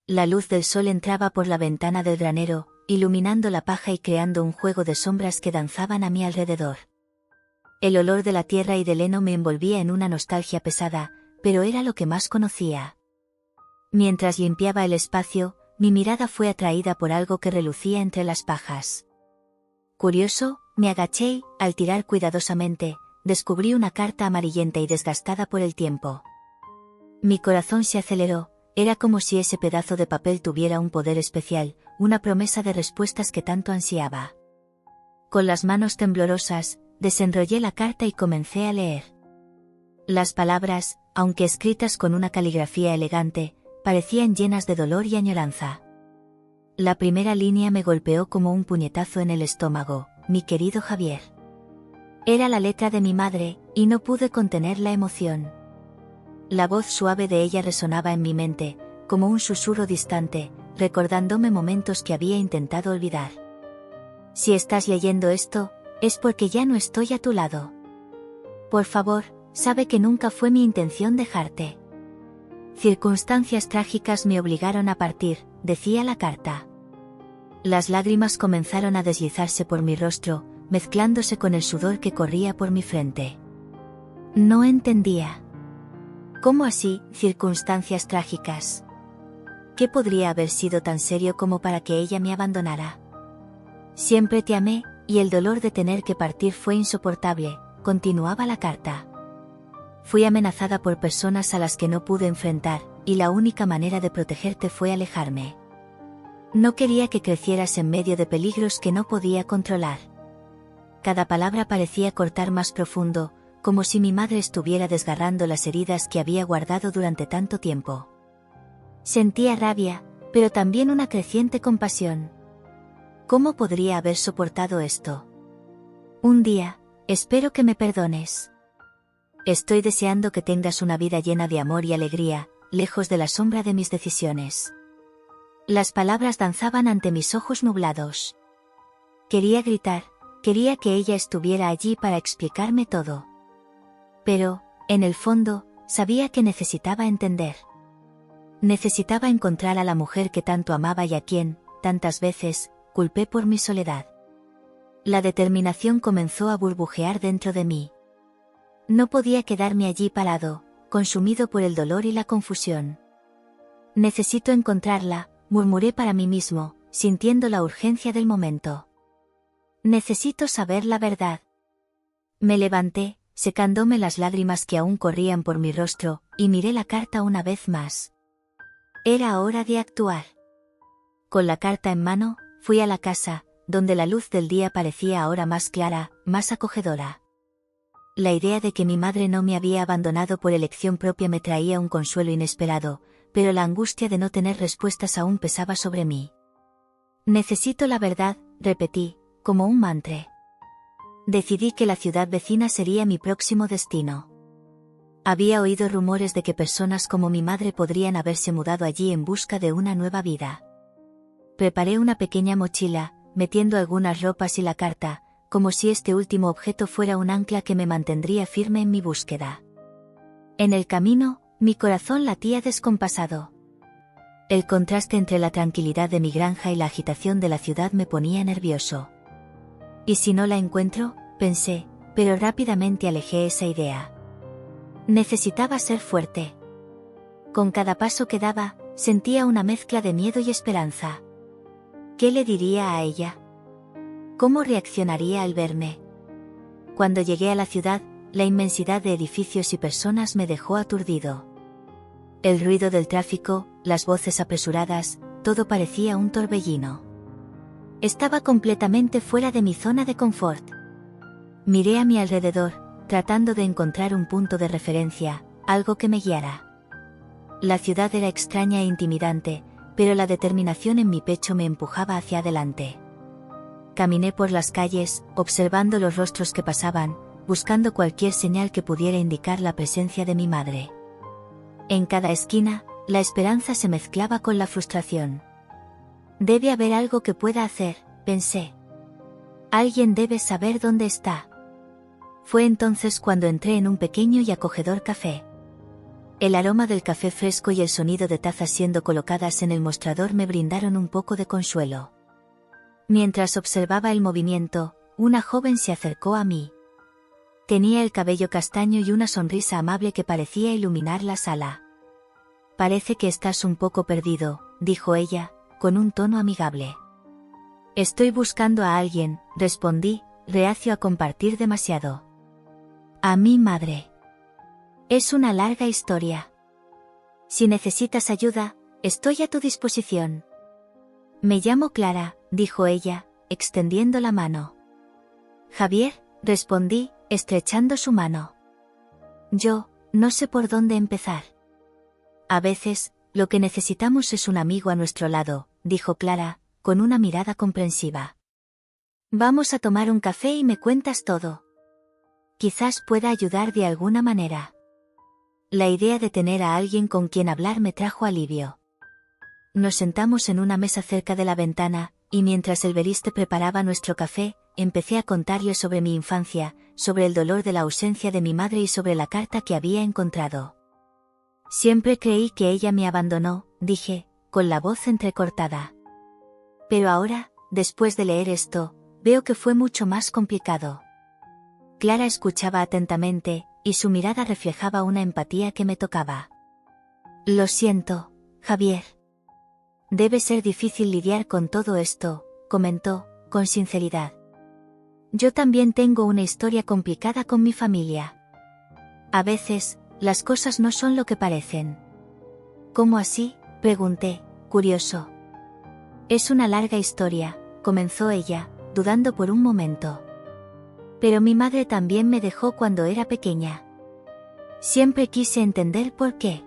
La luz del sol entraba por la ventana del granero, iluminando la paja y creando un juego de sombras que danzaban a mi alrededor. El olor de la tierra y del heno me envolvía en una nostalgia pesada, pero era lo que más conocía. Mientras limpiaba el espacio, mi mirada fue atraída por algo que relucía entre las pajas. Curioso, me agaché y, al tirar cuidadosamente, descubrí una carta amarillenta y desgastada por el tiempo. Mi corazón se aceleró, era como si ese pedazo de papel tuviera un poder especial, una promesa de respuestas que tanto ansiaba. Con las manos temblorosas, desenrollé la carta y comencé a leer. Las palabras, aunque escritas con una caligrafía elegante, parecían llenas de dolor y añoranza. La primera línea me golpeó como un puñetazo en el estómago: mi querido Javier. Era la letra de mi madre, y no pude contener la emoción. La voz suave de ella resonaba en mi mente, como un susurro distante, recordándome momentos que había intentado olvidar. Si estás leyendo esto, es porque ya no estoy a tu lado. Por favor, sabe que nunca fue mi intención dejarte. Circunstancias trágicas me obligaron a partir, decía la carta. Las lágrimas comenzaron a deslizarse por mi rostro, mezclándose con el sudor que corría por mi frente. No entendía. ¿Cómo así, circunstancias trágicas? ¿Qué podría haber sido tan serio como para que ella me abandonara? Siempre te amé, y el dolor de tener que partir fue insoportable, continuaba la carta. Fui amenazada por personas a las que no pude enfrentar, y la única manera de protegerte fue alejarme. No quería que crecieras en medio de peligros que no podía controlar. Cada palabra parecía cortar más profundo, como si mi madre estuviera desgarrando las heridas que había guardado durante tanto tiempo. Sentía rabia, pero también una creciente compasión. ¿Cómo podría haber soportado esto? Un día, espero que me perdones. Estoy deseando que tengas una vida llena de amor y alegría, lejos de la sombra de mis decisiones. Las palabras danzaban ante mis ojos nublados. Quería gritar, quería que ella estuviera allí para explicarme todo. Pero, en el fondo, sabía que necesitaba entender. Necesitaba encontrar a la mujer que tanto amaba y a quien, tantas veces, culpé por mi soledad. La determinación comenzó a burbujear dentro de mí. No podía quedarme allí parado, consumido por el dolor y la confusión. Necesito encontrarla, murmuré para mí mismo, sintiendo la urgencia del momento. Necesito saber la verdad. Me levanté, secándome las lágrimas que aún corrían por mi rostro, y miré la carta una vez más. Era hora de actuar. Con la carta en mano, fui a la casa, donde la luz del día parecía ahora más clara, más acogedora. La idea de que mi madre no me había abandonado por elección propia me traía un consuelo inesperado, pero la angustia de no tener respuestas aún pesaba sobre mí. Necesito la verdad, repetí, como un mantra. Decidí que la ciudad vecina sería mi próximo destino. Había oído rumores de que personas como mi madre podrían haberse mudado allí en busca de una nueva vida. Preparé una pequeña mochila, metiendo algunas ropas y la carta, como si este último objeto fuera un ancla que me mantendría firme en mi búsqueda. En el camino, mi corazón latía descompasado. El contraste entre la tranquilidad de mi granja y la agitación de la ciudad me ponía nervioso. ¿Y si no la encuentro?, pensé, pero rápidamente alejé esa idea. Necesitaba ser fuerte. Con cada paso que daba, sentía una mezcla de miedo y esperanza. ¿Qué le diría a ella? ¿Cómo reaccionaría al verme? Cuando llegué a la ciudad, la inmensidad de edificios y personas me dejó aturdido. El ruido del tráfico, las voces apresuradas, todo parecía un torbellino. Estaba completamente fuera de mi zona de confort. Miré a mi alrededor, tratando de encontrar un punto de referencia, algo que me guiara. La ciudad era extraña e intimidante, pero la determinación en mi pecho me empujaba hacia adelante. Caminé por las calles, observando los rostros que pasaban, buscando cualquier señal que pudiera indicar la presencia de mi madre. En cada esquina, la esperanza se mezclaba con la frustración. Debe haber algo que pueda hacer, pensé. Alguien debe saber dónde está. Fue entonces cuando entré en un pequeño y acogedor café. El aroma del café fresco y el sonido de tazas siendo colocadas en el mostrador me brindaron un poco de consuelo. Mientras observaba el movimiento, una joven se acercó a mí. Tenía el cabello castaño y una sonrisa amable que parecía iluminar la sala. «Parece que estás un poco perdido», dijo ella, con un tono amigable. «Estoy buscando a alguien», respondí, reacio a compartir demasiado. «A mi madre. Es una larga historia. Si necesitas ayuda, estoy a tu disposición». «Me llamo Clara», dijo ella, extendiendo la mano. «Javier», respondí, estrechando su mano. «Yo, no sé por dónde empezar». «A veces, lo que necesitamos es un amigo a nuestro lado», dijo Clara, con una mirada comprensiva. «Vamos a tomar un café y me cuentas todo. Quizás pueda ayudar de alguna manera». La idea de tener a alguien con quien hablar me trajo alivio. Nos sentamos en una mesa cerca de la ventana, y mientras el barista preparaba nuestro café, empecé a contarle sobre mi infancia, sobre el dolor de la ausencia de mi madre y sobre la carta que había encontrado. «Siempre creí que ella me abandonó», dije, con la voz entrecortada. «Pero ahora, después de leer esto, veo que fue mucho más complicado». Clara escuchaba atentamente, y su mirada reflejaba una empatía que me tocaba. «Lo siento, Javier. Debe ser difícil lidiar con todo esto», comentó, con sinceridad. «Yo también tengo una historia complicada con mi familia. A veces, las cosas no son lo que parecen». «¿Cómo así?», pregunté, curioso. «Es una larga historia», comenzó ella, dudando por un momento. «Pero mi madre también me dejó cuando era pequeña. Siempre quise entender por qué.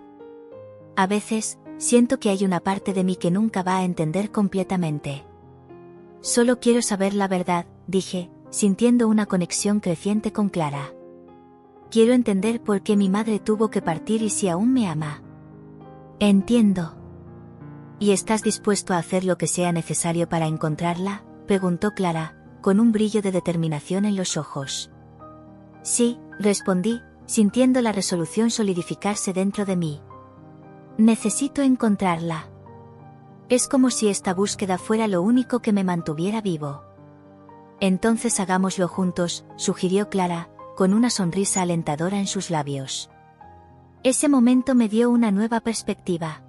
A veces, siento que hay una parte de mí que nunca va a entender completamente. Solo quiero saber la verdad», dije, sintiendo una conexión creciente con Clara. «Quiero entender por qué mi madre tuvo que partir y si aún me ama». «Entiendo». «¿Y estás dispuesto a hacer lo que sea necesario para encontrarla?», preguntó Clara, con un brillo de determinación en los ojos. «Sí», respondí, sintiendo la resolución solidificarse dentro de mí. «Necesito encontrarla. Es como si esta búsqueda fuera lo único que me mantuviera vivo». «Entonces hagámoslo juntos», sugirió Clara, con una sonrisa alentadora en sus labios. Ese momento me dio una nueva perspectiva.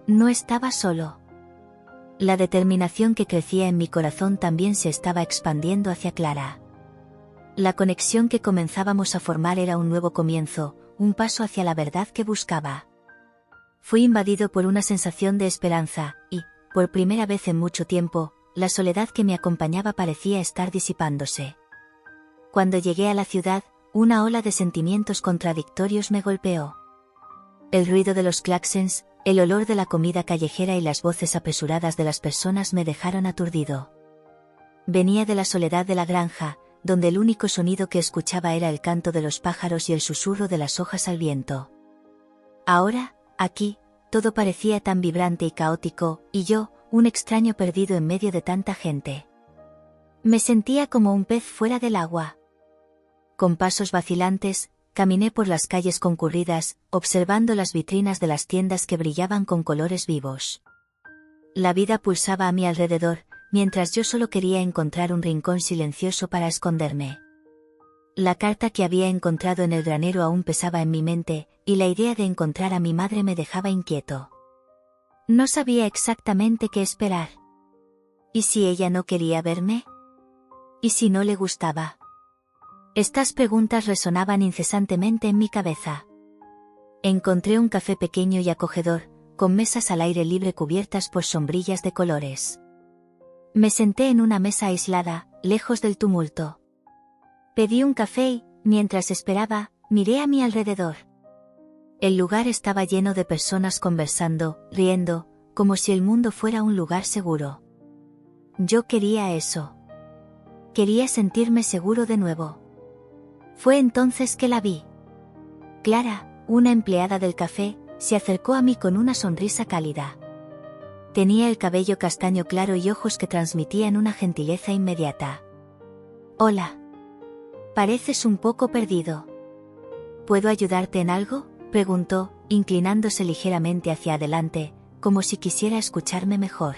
No estaba solo. La determinación que crecía en mi corazón también se estaba expandiendo hacia Clara. La conexión que comenzábamos a formar era un nuevo comienzo, un paso hacia la verdad que buscaba. Fui invadido por una sensación de esperanza, y, por primera vez en mucho tiempo, la soledad que me acompañaba parecía estar disipándose. Cuando llegué a la ciudad, una ola de sentimientos contradictorios me golpeó. El ruido de los claxons, el olor de la comida callejera y las voces apresuradas de las personas me dejaron aturdido. Venía de la soledad de la granja, donde el único sonido que escuchaba era el canto de los pájaros y el susurro de las hojas al viento. Ahora, aquí, todo parecía tan vibrante y caótico, y yo, un extraño perdido en medio de tanta gente. Me sentía como un pez fuera del agua. Con pasos vacilantes, caminé por las calles concurridas, observando las vitrinas de las tiendas que brillaban con colores vivos. La vida pulsaba a mi alrededor, mientras yo solo quería encontrar un rincón silencioso para esconderme. La carta que había encontrado en el granero aún pesaba en mi mente, y la idea de encontrar a mi madre me dejaba inquieto. No sabía exactamente qué esperar. ¿Y si ella no quería verme? ¿Y si no le gustaba? Estas preguntas resonaban incesantemente en mi cabeza. Encontré un café pequeño y acogedor, con mesas al aire libre cubiertas por sombrillas de colores. Me senté en una mesa aislada, lejos del tumulto. Pedí un café y, mientras esperaba, miré a mi alrededor. El lugar estaba lleno de personas conversando, riendo, como si el mundo fuera un lugar seguro. Yo quería eso. Quería sentirme seguro de nuevo. Fue entonces que la vi. Clara, una empleada del café, se acercó a mí con una sonrisa cálida. Tenía el cabello castaño claro y ojos que transmitían una gentileza inmediata. «Hola. Pareces un poco perdido. ¿Puedo ayudarte en algo?», preguntó, inclinándose ligeramente hacia adelante, como si quisiera escucharme mejor.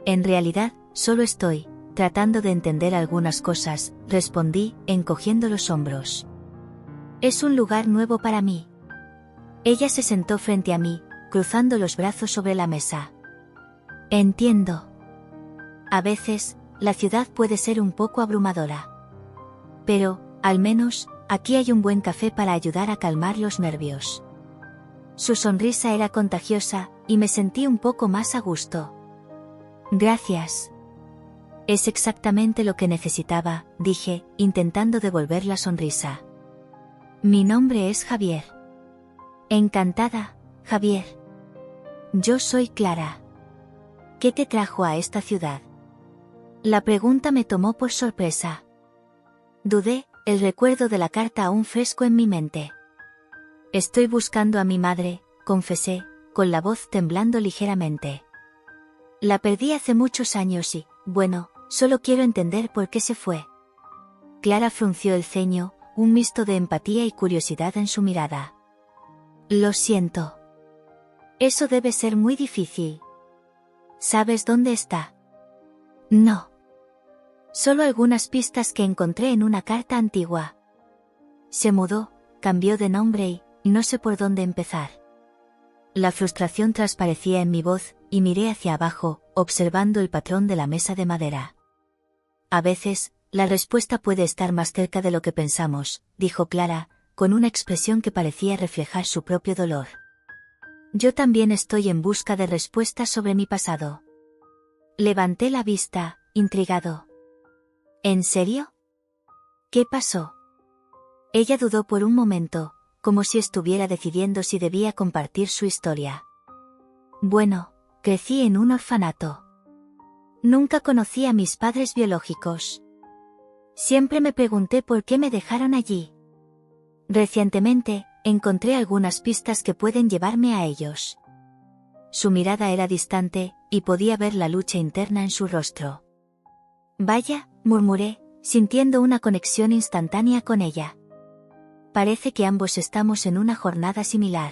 En realidad, solo estoy tratando de entender algunas cosas, respondí, encogiendo los hombros. Es un lugar nuevo para mí. Ella se sentó frente a mí, cruzando los brazos sobre la mesa. Entiendo. A veces, la ciudad puede ser un poco abrumadora. Pero, al menos, aquí hay un buen café para ayudar a calmar los nervios. Su sonrisa era contagiosa, y me sentí un poco más a gusto. Gracias. Es exactamente lo que necesitaba, dije, intentando devolver la sonrisa. Mi nombre es Javier. Encantada, Javier. Yo soy Clara. ¿Qué te trajo a esta ciudad? La pregunta me tomó por sorpresa. Dudé, el recuerdo de la carta aún fresco en mi mente. Estoy buscando a mi madre, confesé, con la voz temblando ligeramente. La perdí hace muchos años y, bueno, solo quiero entender por qué se fue. Clara frunció el ceño, un mixto de empatía y curiosidad en su mirada. Lo siento. Eso debe ser muy difícil. ¿Sabes dónde está? No. Solo algunas pistas que encontré en una carta antigua. Se mudó, cambió de nombre y no sé por dónde empezar. La frustración transparecía en mi voz, y miré hacia abajo, observando el patrón de la mesa de madera. A veces, la respuesta puede estar más cerca de lo que pensamos, dijo Clara, con una expresión que parecía reflejar su propio dolor. Yo también estoy en busca de respuestas sobre mi pasado. Levanté la vista, intrigado. ¿En serio? ¿Qué pasó? Ella dudó por un momento, como si estuviera decidiendo si debía compartir su historia. Bueno, crecí en un orfanato. Nunca conocí a mis padres biológicos. Siempre me pregunté por qué me dejaron allí. Recientemente, encontré algunas pistas que pueden llevarme a ellos. Su mirada era distante, y podía ver la lucha interna en su rostro. Vaya, murmuré, sintiendo una conexión instantánea con ella. Parece que ambos estamos en una jornada similar.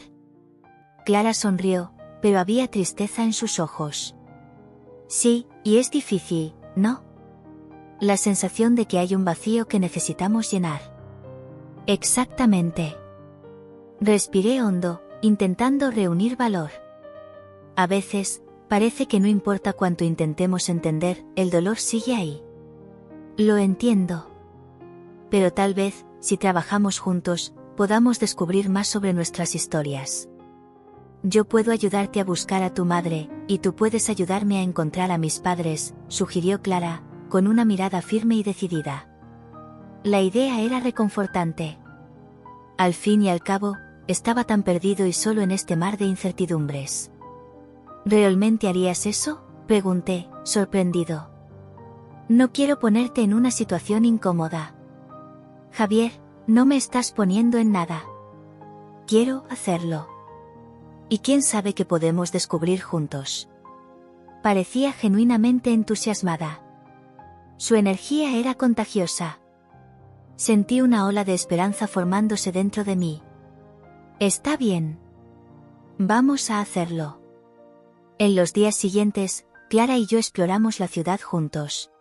Clara sonrió, pero había tristeza en sus ojos. Sí, y es difícil, ¿no? La sensación de que hay un vacío que necesitamos llenar. Exactamente. Respiré hondo, intentando reunir valor. A veces, parece que no importa cuánto intentemos entender, el dolor sigue ahí. Lo entiendo. Pero tal vez, si trabajamos juntos, podamos descubrir más sobre nuestras historias. Yo puedo ayudarte a buscar a tu madre, y tú puedes ayudarme a encontrar a mis padres, sugirió Clara, con una mirada firme y decidida. La idea era reconfortante. Al fin y al cabo, estaba tan perdido y solo en este mar de incertidumbres. ¿Realmente harías eso?, pregunté, sorprendido. No quiero ponerte en una situación incómoda. Javier, no me estás poniendo en nada. Quiero hacerlo. Y quién sabe qué podemos descubrir juntos. Parecía genuinamente entusiasmada. Su energía era contagiosa. Sentí una ola de esperanza formándose dentro de mí. Está bien. Vamos a hacerlo. En los días siguientes, Clara y yo exploramos la ciudad juntos.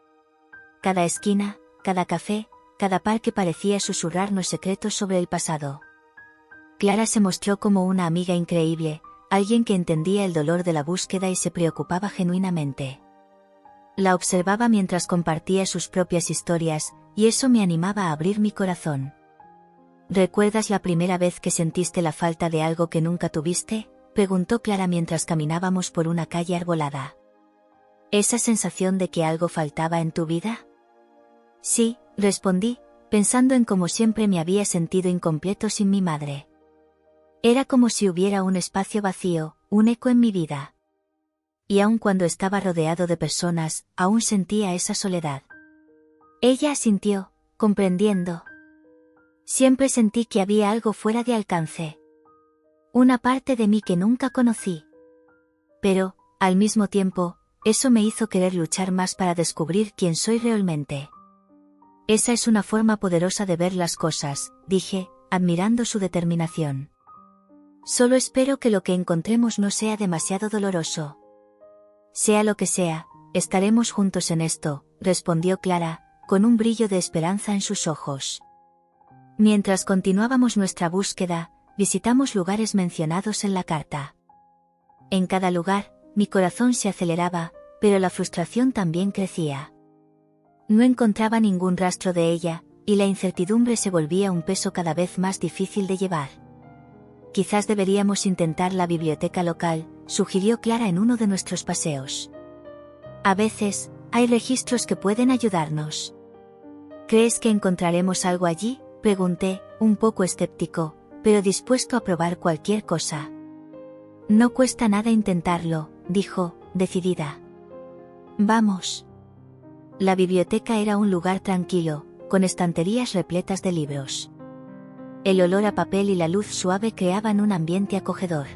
Cada esquina, cada café, cada parque parecía susurrarnos secretos sobre el pasado. Clara se mostró como una amiga increíble, alguien que entendía el dolor de la búsqueda y se preocupaba genuinamente. La observaba mientras compartía sus propias historias, y eso me animaba a abrir mi corazón. ¿Recuerdas la primera vez que sentiste la falta de algo que nunca tuviste?, preguntó Clara mientras caminábamos por una calle arbolada. ¿Esa sensación de que algo faltaba en tu vida? Sí, respondí, pensando en cómo siempre me había sentido incompleto sin mi madre. Era como si hubiera un espacio vacío, un eco en mi vida. Y aun cuando estaba rodeado de personas, aún sentía esa soledad. Ella asintió, comprendiendo. Siempre sentí que había algo fuera de alcance. Una parte de mí que nunca conocí. Pero, al mismo tiempo, eso me hizo querer luchar más para descubrir quién soy realmente. Esa es una forma poderosa de ver las cosas, dije, admirando su determinación. Solo espero que lo que encontremos no sea demasiado doloroso. Sea lo que sea, estaremos juntos en esto, respondió Clara, con un brillo de esperanza en sus ojos. Mientras continuábamos nuestra búsqueda, visitamos lugares mencionados en la carta. En cada lugar, mi corazón se aceleraba, pero la frustración también crecía. No encontraba ningún rastro de ella, y la incertidumbre se volvía un peso cada vez más difícil de llevar. Quizás deberíamos intentar la biblioteca local, sugirió Clara en uno de nuestros paseos. A veces, hay registros que pueden ayudarnos. ¿Crees que encontraremos algo allí?, pregunté, un poco escéptico, pero dispuesto a probar cualquier cosa. No cuesta nada intentarlo, dijo, decidida. Vamos. La biblioteca era un lugar tranquilo, con estanterías repletas de libros. El olor a papel y la luz suave creaban un ambiente acogedor.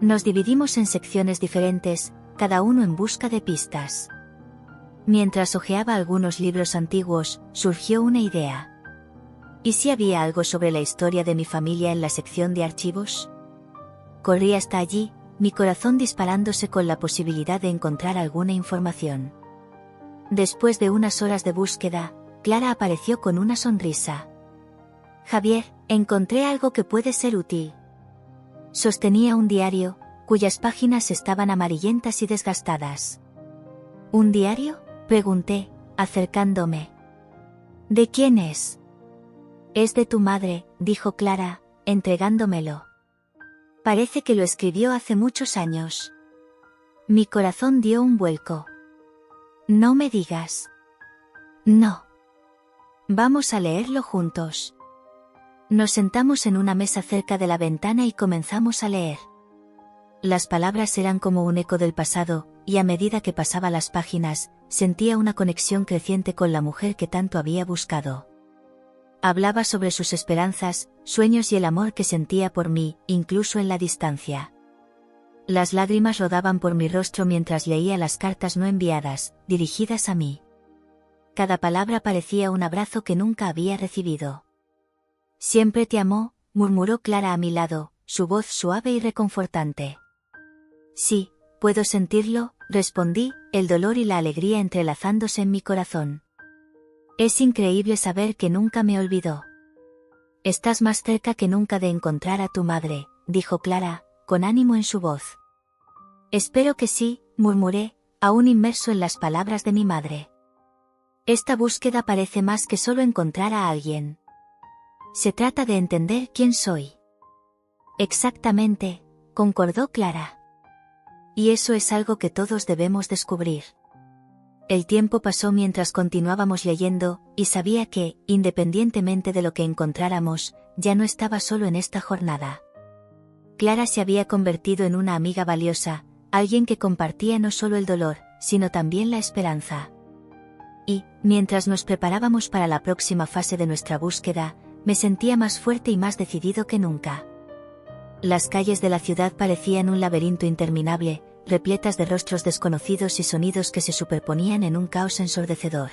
Nos dividimos en secciones diferentes, cada uno en busca de pistas. Mientras hojeaba algunos libros antiguos, surgió una idea. ¿Y si había algo sobre la historia de mi familia en la sección de archivos? Corrí hasta allí, mi corazón disparándose con la posibilidad de encontrar alguna información. Después de unas horas de búsqueda, Clara apareció con una sonrisa. Javier, encontré algo que puede ser útil. Sostenía un diario, cuyas páginas estaban amarillentas y desgastadas. ¿Un diario?, pregunté, acercándome. ¿De quién es? Es de tu madre, dijo Clara, entregándomelo. Parece que lo escribió hace muchos años. Mi corazón dio un vuelco. No me digas. No. Vamos a leerlo juntos. Nos sentamos en una mesa cerca de la ventana y comenzamos a leer. Las palabras eran como un eco del pasado, y a medida que pasaba las páginas, sentía una conexión creciente con la mujer que tanto había buscado. Hablaba sobre sus esperanzas, sueños y el amor que sentía por mí, incluso en la distancia. Las lágrimas rodaban por mi rostro mientras leía las cartas no enviadas, dirigidas a mí. Cada palabra parecía un abrazo que nunca había recibido. Siempre te amó, murmuró Clara a mi lado, su voz suave y reconfortante. Sí, puedo sentirlo, respondí, el dolor y la alegría entrelazándose en mi corazón. Es increíble saber que nunca me olvidó. Estás más cerca que nunca de encontrar a tu madre, dijo Clara, con ánimo en su voz. Espero que sí, murmuré, aún inmerso en las palabras de mi madre. Esta búsqueda parece más que solo encontrar a alguien. Se trata de entender quién soy. Exactamente, concordó Clara. Y eso es algo que todos debemos descubrir. El tiempo pasó mientras continuábamos leyendo, y sabía que, independientemente de lo que encontráramos, ya no estaba solo en esta jornada. Clara se había convertido en una amiga valiosa, alguien que compartía no solo el dolor, sino también la esperanza. Y, mientras nos preparábamos para la próxima fase de nuestra búsqueda, me sentía más fuerte y más decidido que nunca. Las calles de la ciudad parecían un laberinto interminable, repletas de rostros desconocidos y sonidos que se superponían en un caos ensordecedor.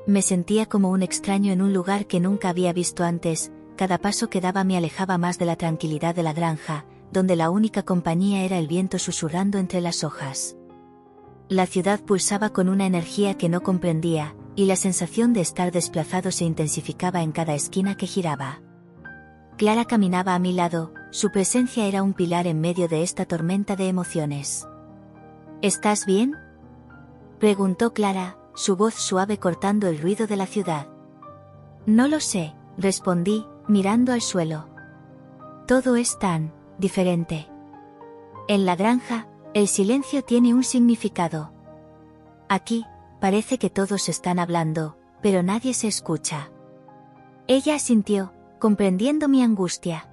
Me sentía como un extraño en un lugar que nunca había visto antes, cada paso que daba me alejaba más de la tranquilidad de la granja, donde la única compañía era el viento susurrando entre las hojas. La ciudad pulsaba con una energía que no comprendía, y la sensación de estar desplazado se intensificaba en cada esquina que giraba. Clara caminaba a mi lado, su presencia era un pilar en medio de esta tormenta de emociones. ¿Estás bien?, preguntó Clara, su voz suave cortando el ruido de la ciudad. No lo sé, respondí, mirando al suelo. Todo es tan diferente. En la granja, el silencio tiene un significado. Aquí, parece que todos están hablando, pero nadie se escucha. Ella asintió, comprendiendo mi angustia.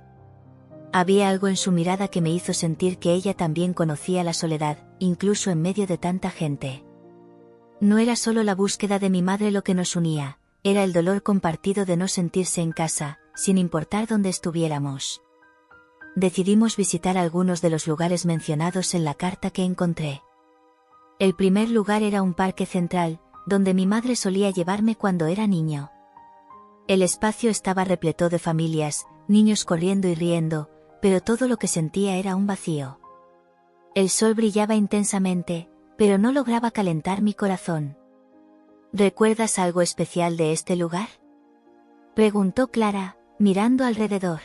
Había algo en su mirada que me hizo sentir que ella también conocía la soledad, incluso en medio de tanta gente. No era solo la búsqueda de mi madre lo que nos unía, era el dolor compartido de no sentirse en casa, sin importar dónde estuviéramos. Decidimos visitar algunos de los lugares mencionados en la carta que encontré. El primer lugar era un parque central, donde mi madre solía llevarme cuando era niño. El espacio estaba repleto de familias, niños corriendo y riendo, pero todo lo que sentía era un vacío. El sol brillaba intensamente, pero no lograba calentar mi corazón. ¿Recuerdas algo especial de este lugar?, preguntó Clara, mirando alrededor.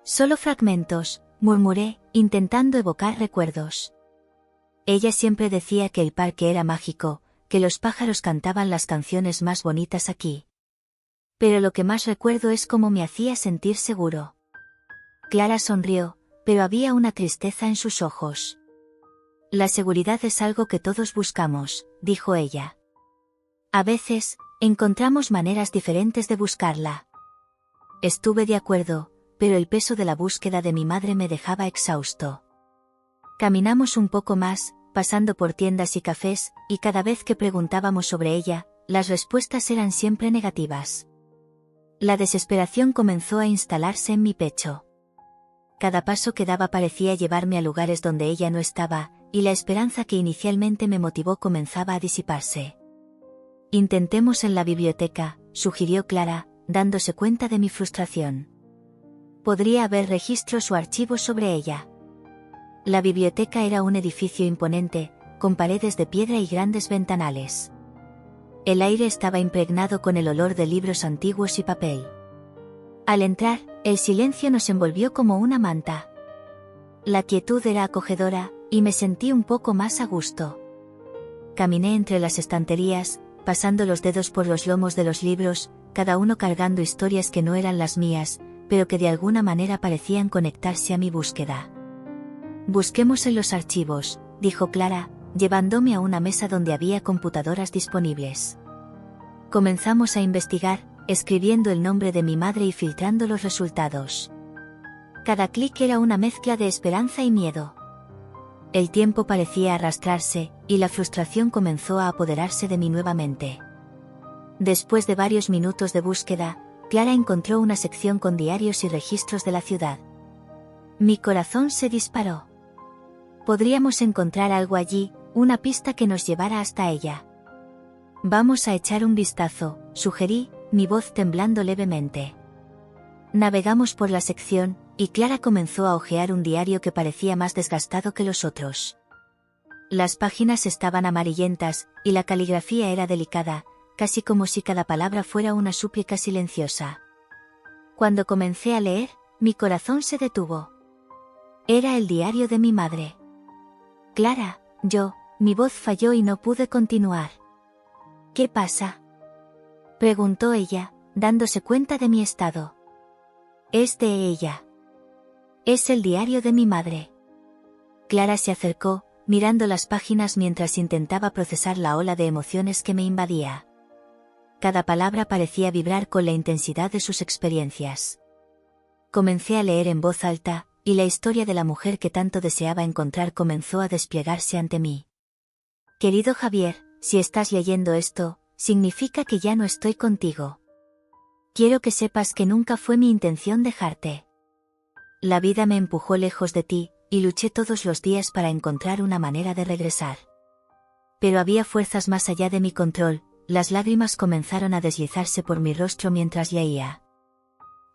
Solo fragmentos, murmuré, intentando evocar recuerdos. Ella siempre decía que el parque era mágico, que los pájaros cantaban las canciones más bonitas aquí. Pero lo que más recuerdo es cómo me hacía sentir seguro. Clara sonrió, pero había una tristeza en sus ojos. La seguridad es algo que todos buscamos, dijo ella. A veces, encontramos maneras diferentes de buscarla. Estuve de acuerdo, pero el peso de la búsqueda de mi madre me dejaba exhausto. Caminamos un poco más, pasando por tiendas y cafés, y cada vez que preguntábamos sobre ella, las respuestas eran siempre negativas. La desesperación comenzó a instalarse en mi pecho. Cada paso que daba parecía llevarme a lugares donde ella no estaba, y la esperanza que inicialmente me motivó comenzaba a disiparse. Intentemos en la biblioteca, sugirió Clara, dándose cuenta de mi frustración. Podría haber registros o archivos sobre ella. La biblioteca era un edificio imponente, con paredes de piedra y grandes ventanales. El aire estaba impregnado con el olor de libros antiguos y papel. Al entrar, el silencio nos envolvió como una manta. La quietud era acogedora, y me sentí un poco más a gusto. Caminé entre las estanterías, pasando los dedos por los lomos de los libros, cada uno cargando historias que no eran las mías, pero que de alguna manera parecían conectarse a mi búsqueda. Busquemos en los archivos, dijo Clara, llevándome a una mesa donde había computadoras disponibles. Comenzamos a investigar, escribiendo el nombre de mi madre y filtrando los resultados. Cada clic era una mezcla de esperanza y miedo. El tiempo parecía arrastrarse, y la frustración comenzó a apoderarse de mí nuevamente. Después de varios minutos de búsqueda, Clara encontró una sección con diarios y registros de la ciudad. Mi corazón se disparó. Podríamos encontrar algo allí, una pista que nos llevara hasta ella. Vamos a echar un vistazo, sugerí, mi voz temblando levemente. Navegamos por la sección, y Clara comenzó a hojear un diario que parecía más desgastado que los otros. Las páginas estaban amarillentas, y la caligrafía era delicada, casi como si cada palabra fuera una súplica silenciosa. Cuando comencé a leer, mi corazón se detuvo. Era el diario de mi madre. Clara, mi voz falló y no pude continuar. ¿Qué pasa?, preguntó ella, dándose cuenta de mi estado. Es de ella. Es el diario de mi madre. Clara se acercó, mirando las páginas mientras intentaba procesar la ola de emociones que me invadía. Cada palabra parecía vibrar con la intensidad de sus experiencias. Comencé a leer en voz alta, y la historia de la mujer que tanto deseaba encontrar comenzó a desplegarse ante mí. Querido Javier, si estás leyendo esto, significa que ya no estoy contigo. Quiero que sepas que nunca fue mi intención dejarte. La vida me empujó lejos de ti, y luché todos los días para encontrar una manera de regresar. Pero había fuerzas más allá de mi control. Las lágrimas comenzaron a deslizarse por mi rostro mientras leía.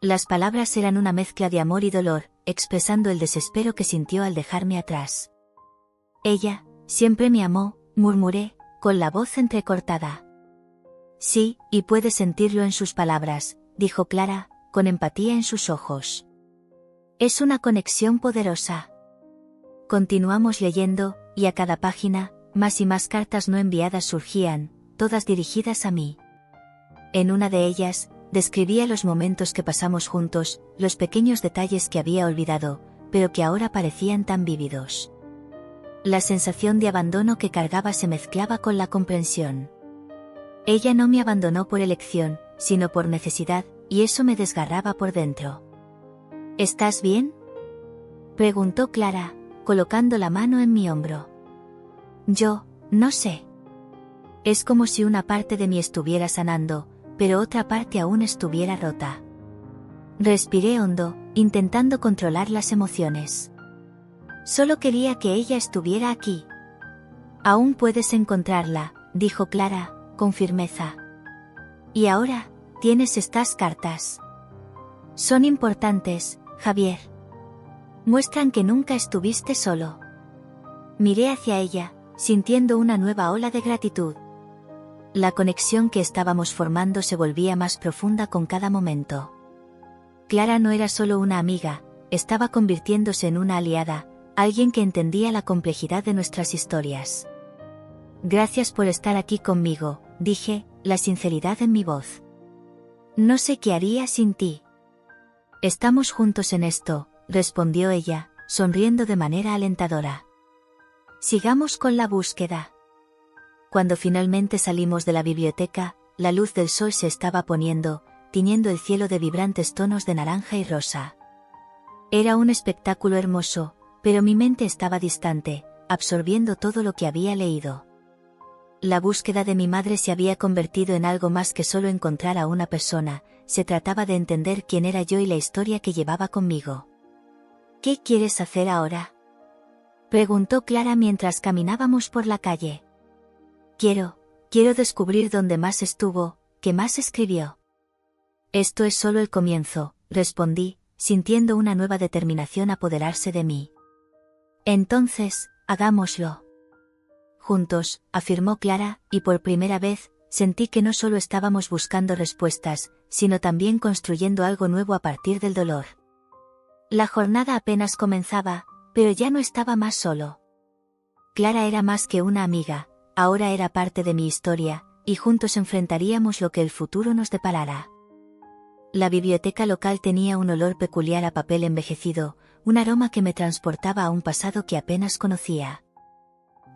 Las palabras eran una mezcla de amor y dolor, expresando el desespero que sintió al dejarme atrás. Ella, siempre me amó, murmuré, con la voz entrecortada. Sí, y puedes sentirlo en sus palabras, dijo Clara, con empatía en sus ojos. Es una conexión poderosa. Continuamos leyendo, y a cada página, más y más cartas no enviadas surgían, todas dirigidas a mí. En una de ellas, describía los momentos que pasamos juntos, los pequeños detalles que había olvidado, pero que ahora parecían tan vívidos. La sensación de abandono que cargaba se mezclaba con la comprensión. Ella no me abandonó por elección, sino por necesidad, y eso me desgarraba por dentro. ¿Estás bien?, preguntó Clara, colocando la mano en mi hombro. Yo, no sé. Es como si una parte de mí estuviera sanando, pero otra parte aún estuviera rota. Respiré hondo, intentando controlar las emociones. Solo quería que ella estuviera aquí. Aún puedes encontrarla, dijo Clara, con firmeza. Y ahora, tienes estas cartas. Son importantes, Javier. Muestran que nunca estuviste solo. Miré hacia ella, sintiendo una nueva ola de gratitud. La conexión que estábamos formando se volvía más profunda con cada momento. Clara no era solo una amiga, estaba convirtiéndose en una aliada, alguien que entendía la complejidad de nuestras historias. Gracias por estar aquí conmigo, dije, la sinceridad en mi voz. No sé qué haría sin ti. Estamos juntos en esto, respondió ella, sonriendo de manera alentadora. Sigamos con la búsqueda. Cuando finalmente salimos de la biblioteca, la luz del sol se estaba poniendo, tiñendo el cielo de vibrantes tonos de naranja y rosa. Era un espectáculo hermoso, pero mi mente estaba distante, absorbiendo todo lo que había leído. La búsqueda de mi madre se había convertido en algo más que solo encontrar a una persona, se trataba de entender quién era yo y la historia que llevaba conmigo. ¿Qué quieres hacer ahora?, preguntó Clara mientras caminábamos por la calle. Quiero descubrir dónde más estuvo, qué más escribió. Esto es solo el comienzo, respondí, sintiendo una nueva determinación apoderarse de mí. Entonces, hagámoslo. Juntos, afirmó Clara, y por primera vez, sentí que no solo estábamos buscando respuestas, sino también construyendo algo nuevo a partir del dolor. La jornada apenas comenzaba, pero ya no estaba más solo. Clara era más que una amiga, ahora era parte de mi historia, y juntos enfrentaríamos lo que el futuro nos deparara. La biblioteca local tenía un olor peculiar a papel envejecido, un aroma que me transportaba a un pasado que apenas conocía.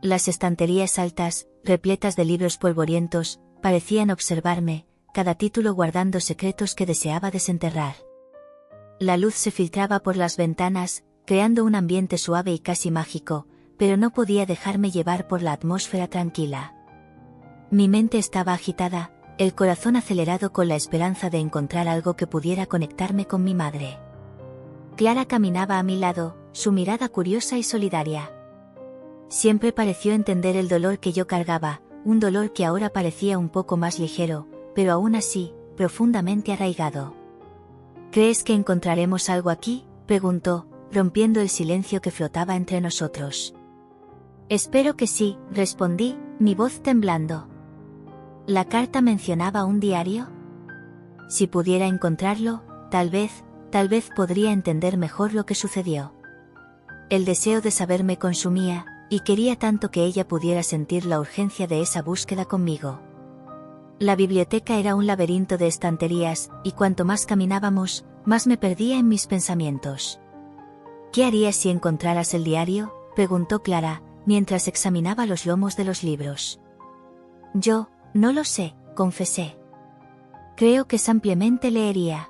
Las estanterías altas, repletas de libros polvorientos, parecían observarme, cada título guardando secretos que deseaba desenterrar. La luz se filtraba por las ventanas, creando un ambiente suave y casi mágico, pero no podía dejarme llevar por la atmósfera tranquila. Mi mente estaba agitada, el corazón acelerado con la esperanza de encontrar algo que pudiera conectarme con mi madre. Clara caminaba a mi lado, su mirada curiosa y solidaria. Siempre pareció entender el dolor que yo cargaba, un dolor que ahora parecía un poco más ligero, pero aún así, profundamente arraigado. ¿Crees que encontraremos algo aquí?, preguntó, rompiendo el silencio que flotaba entre nosotros. Espero que sí, respondí, mi voz temblando. ¿La carta mencionaba un diario? Si pudiera encontrarlo, tal vez podría entender mejor lo que sucedió. El deseo de saber me consumía, y quería tanto que ella pudiera sentir la urgencia de esa búsqueda conmigo. La biblioteca era un laberinto de estanterías, y cuanto más caminábamos, más me perdía en mis pensamientos. ¿Qué harías si encontraras el diario?, preguntó Clara, mientras examinaba los lomos de los libros. Yo, no lo sé, confesé. Creo que simplemente leería.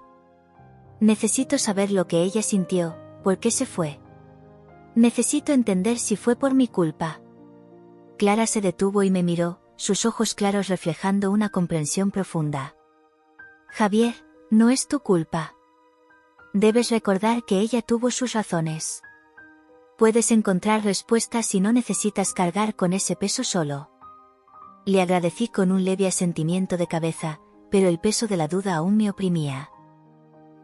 Necesito saber lo que ella sintió, por qué se fue. Necesito entender si fue por mi culpa. Clara se detuvo y me miró, sus ojos claros reflejando una comprensión profunda. Javier, no es tu culpa. Debes recordar que ella tuvo sus razones. Puedes encontrar respuestas y no necesitas cargar con ese peso solo. Le agradecí con un leve asentimiento de cabeza, pero el peso de la duda aún me oprimía.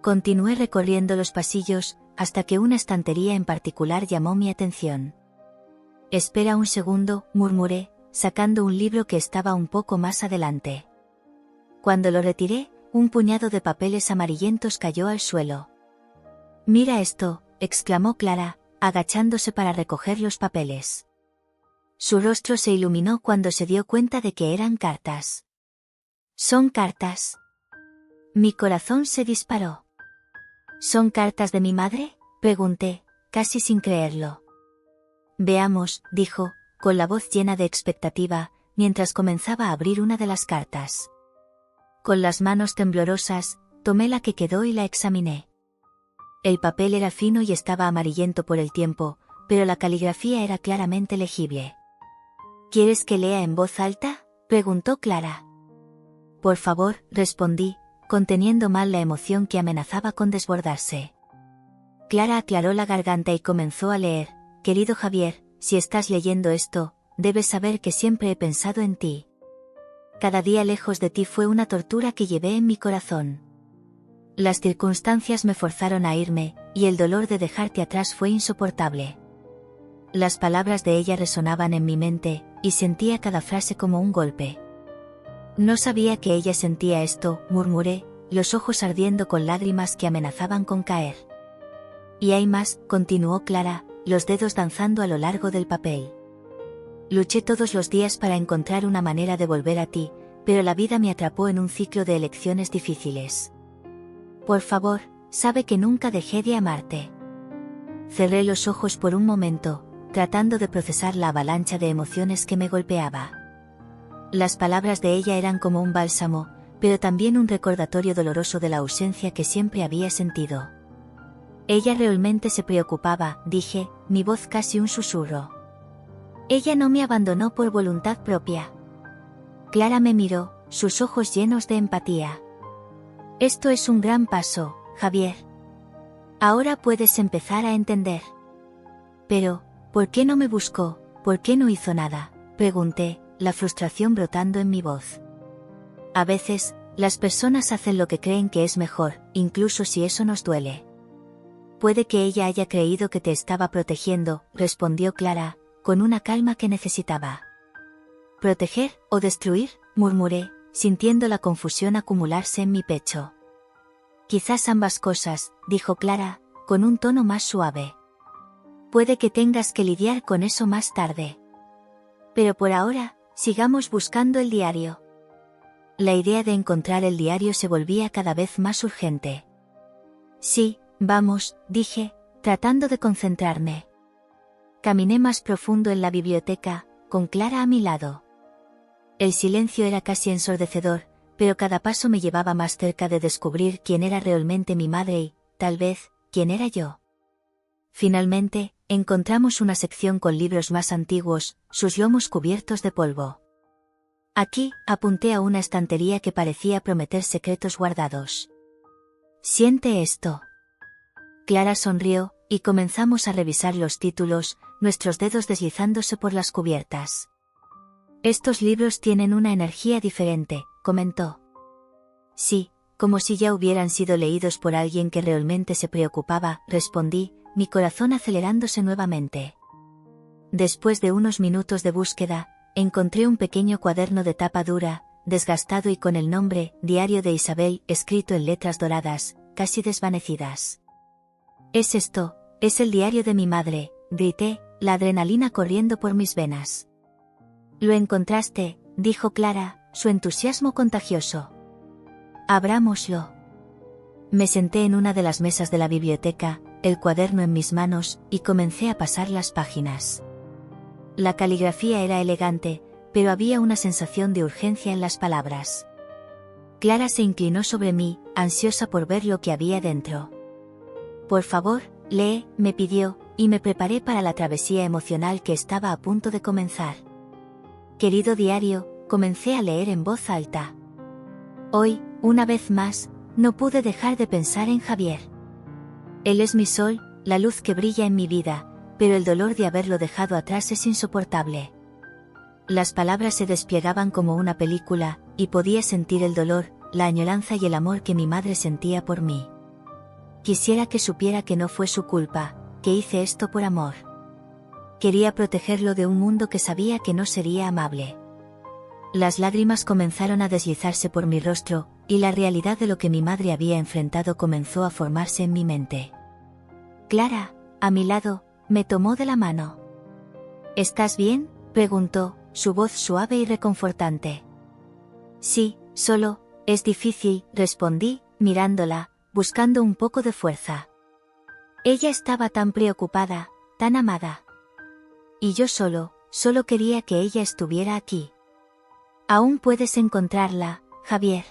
Continué recorriendo los pasillos, hasta que una estantería en particular llamó mi atención. Espera un segundo, murmuré, sacando un libro que estaba un poco más adelante. Cuando lo retiré, un puñado de papeles amarillentos cayó al suelo. Mira esto, exclamó Clara, agachándose para recoger los papeles. Su rostro se iluminó cuando se dio cuenta de que eran cartas. ¿Son cartas? Mi corazón se disparó. ¿Son cartas de mi madre?, pregunté, casi sin creerlo. Veamos, dijo, con la voz llena de expectativa, mientras comenzaba a abrir una de las cartas. Con las manos temblorosas, tomé la que quedó y la examiné. El papel era fino y estaba amarillento por el tiempo, pero la caligrafía era claramente legible. ¿Quieres que lea en voz alta?, preguntó Clara. Por favor, respondí, conteniendo mal la emoción que amenazaba con desbordarse. Clara aclaró la garganta y comenzó a leer. Querido Javier, si estás leyendo esto, debes saber que siempre he pensado en ti. Cada día lejos de ti fue una tortura que llevé en mi corazón. Las circunstancias me forzaron a irme, y el dolor de dejarte atrás fue insoportable. Las palabras de ella resonaban en mi mente, y sentía cada frase como un golpe. No sabía que ella sentía esto, murmuré, los ojos ardiendo con lágrimas que amenazaban con caer. Y hay más, continuó Clara, los dedos danzando a lo largo del papel. Luché todos los días para encontrar una manera de volver a ti, pero la vida me atrapó en un ciclo de elecciones difíciles. Por favor, sabe que nunca dejé de amarte. Cerré los ojos por un momento, tratando de procesar la avalancha de emociones que me golpeaba. Las palabras de ella eran como un bálsamo, pero también un recordatorio doloroso de la ausencia que siempre había sentido. Ella realmente se preocupaba, dije, mi voz casi un susurro. Ella no me abandonó por voluntad propia. Clara me miró, sus ojos llenos de empatía. Esto es un gran paso, Javier. Ahora puedes empezar a entender. Pero, ¿por qué no me buscó? ¿Por qué no hizo nada? Pregunté, la frustración brotando en mi voz. A veces, las personas hacen lo que creen que es mejor, incluso si eso nos duele. Puede que ella haya creído que te estaba protegiendo, respondió Clara, con una calma que necesitaba. ¿Proteger o destruir?, murmuré, sintiendo la confusión acumularse en mi pecho. Quizás ambas cosas, dijo Clara, con un tono más suave. Puede que tengas que lidiar con eso más tarde. Pero por ahora, sigamos buscando el diario. La idea de encontrar el diario se volvía cada vez más urgente. Sí, vamos, dije, tratando de concentrarme. Caminé más profundo en la biblioteca, con Clara a mi lado. El silencio era casi ensordecedor, pero cada paso me llevaba más cerca de descubrir quién era realmente mi madre y, tal vez, quién era yo. Finalmente, encontramos una sección con libros más antiguos, sus lomos cubiertos de polvo. Aquí, apunté a una estantería que parecía prometer secretos guardados. Siente esto. Clara sonrió, y comenzamos a revisar los títulos, nuestros dedos deslizándose por las cubiertas. Estos libros tienen una energía diferente, comentó. Sí, como si ya hubieran sido leídos por alguien que realmente se preocupaba, respondí, mi corazón acelerándose nuevamente. Después de unos minutos de búsqueda, encontré un pequeño cuaderno de tapa dura, desgastado y con el nombre, Diario de Isabel, escrito en letras doradas, casi desvanecidas. Es esto, es el diario de mi madre, grité, la adrenalina corriendo por mis venas. Lo encontraste, dijo Clara, su entusiasmo contagioso. Abrámoslo. Me senté en una de las mesas de la biblioteca, el cuaderno en mis manos, y comencé a pasar las páginas. La caligrafía era elegante, pero había una sensación de urgencia en las palabras. Clara se inclinó sobre mí, ansiosa por ver lo que había dentro. Por favor, lee, me pidió, y me preparé para la travesía emocional que estaba a punto de comenzar. Querido diario, comencé a leer en voz alta. Hoy, una vez más, no pude dejar de pensar en Javier. Él es mi sol, la luz que brilla en mi vida, pero el dolor de haberlo dejado atrás es insoportable. Las palabras se desplegaban como una película, y podía sentir el dolor, la añoranza y el amor que mi madre sentía por mí. Quisiera que supiera que no fue su culpa, que hice esto por amor. Quería protegerlo de un mundo que sabía que no sería amable. Las lágrimas comenzaron a deslizarse por mi rostro, y la realidad de lo que mi madre había enfrentado comenzó a formarse en mi mente. Clara, a mi lado, me tomó de la mano. ¿Estás bien?, preguntó, su voz suave y reconfortante. Sí, solo, es difícil, respondí, mirándola, buscando un poco de fuerza. Ella estaba tan preocupada, tan amada. Y yo solo quería que ella estuviera aquí. Aún puedes encontrarla, Javier.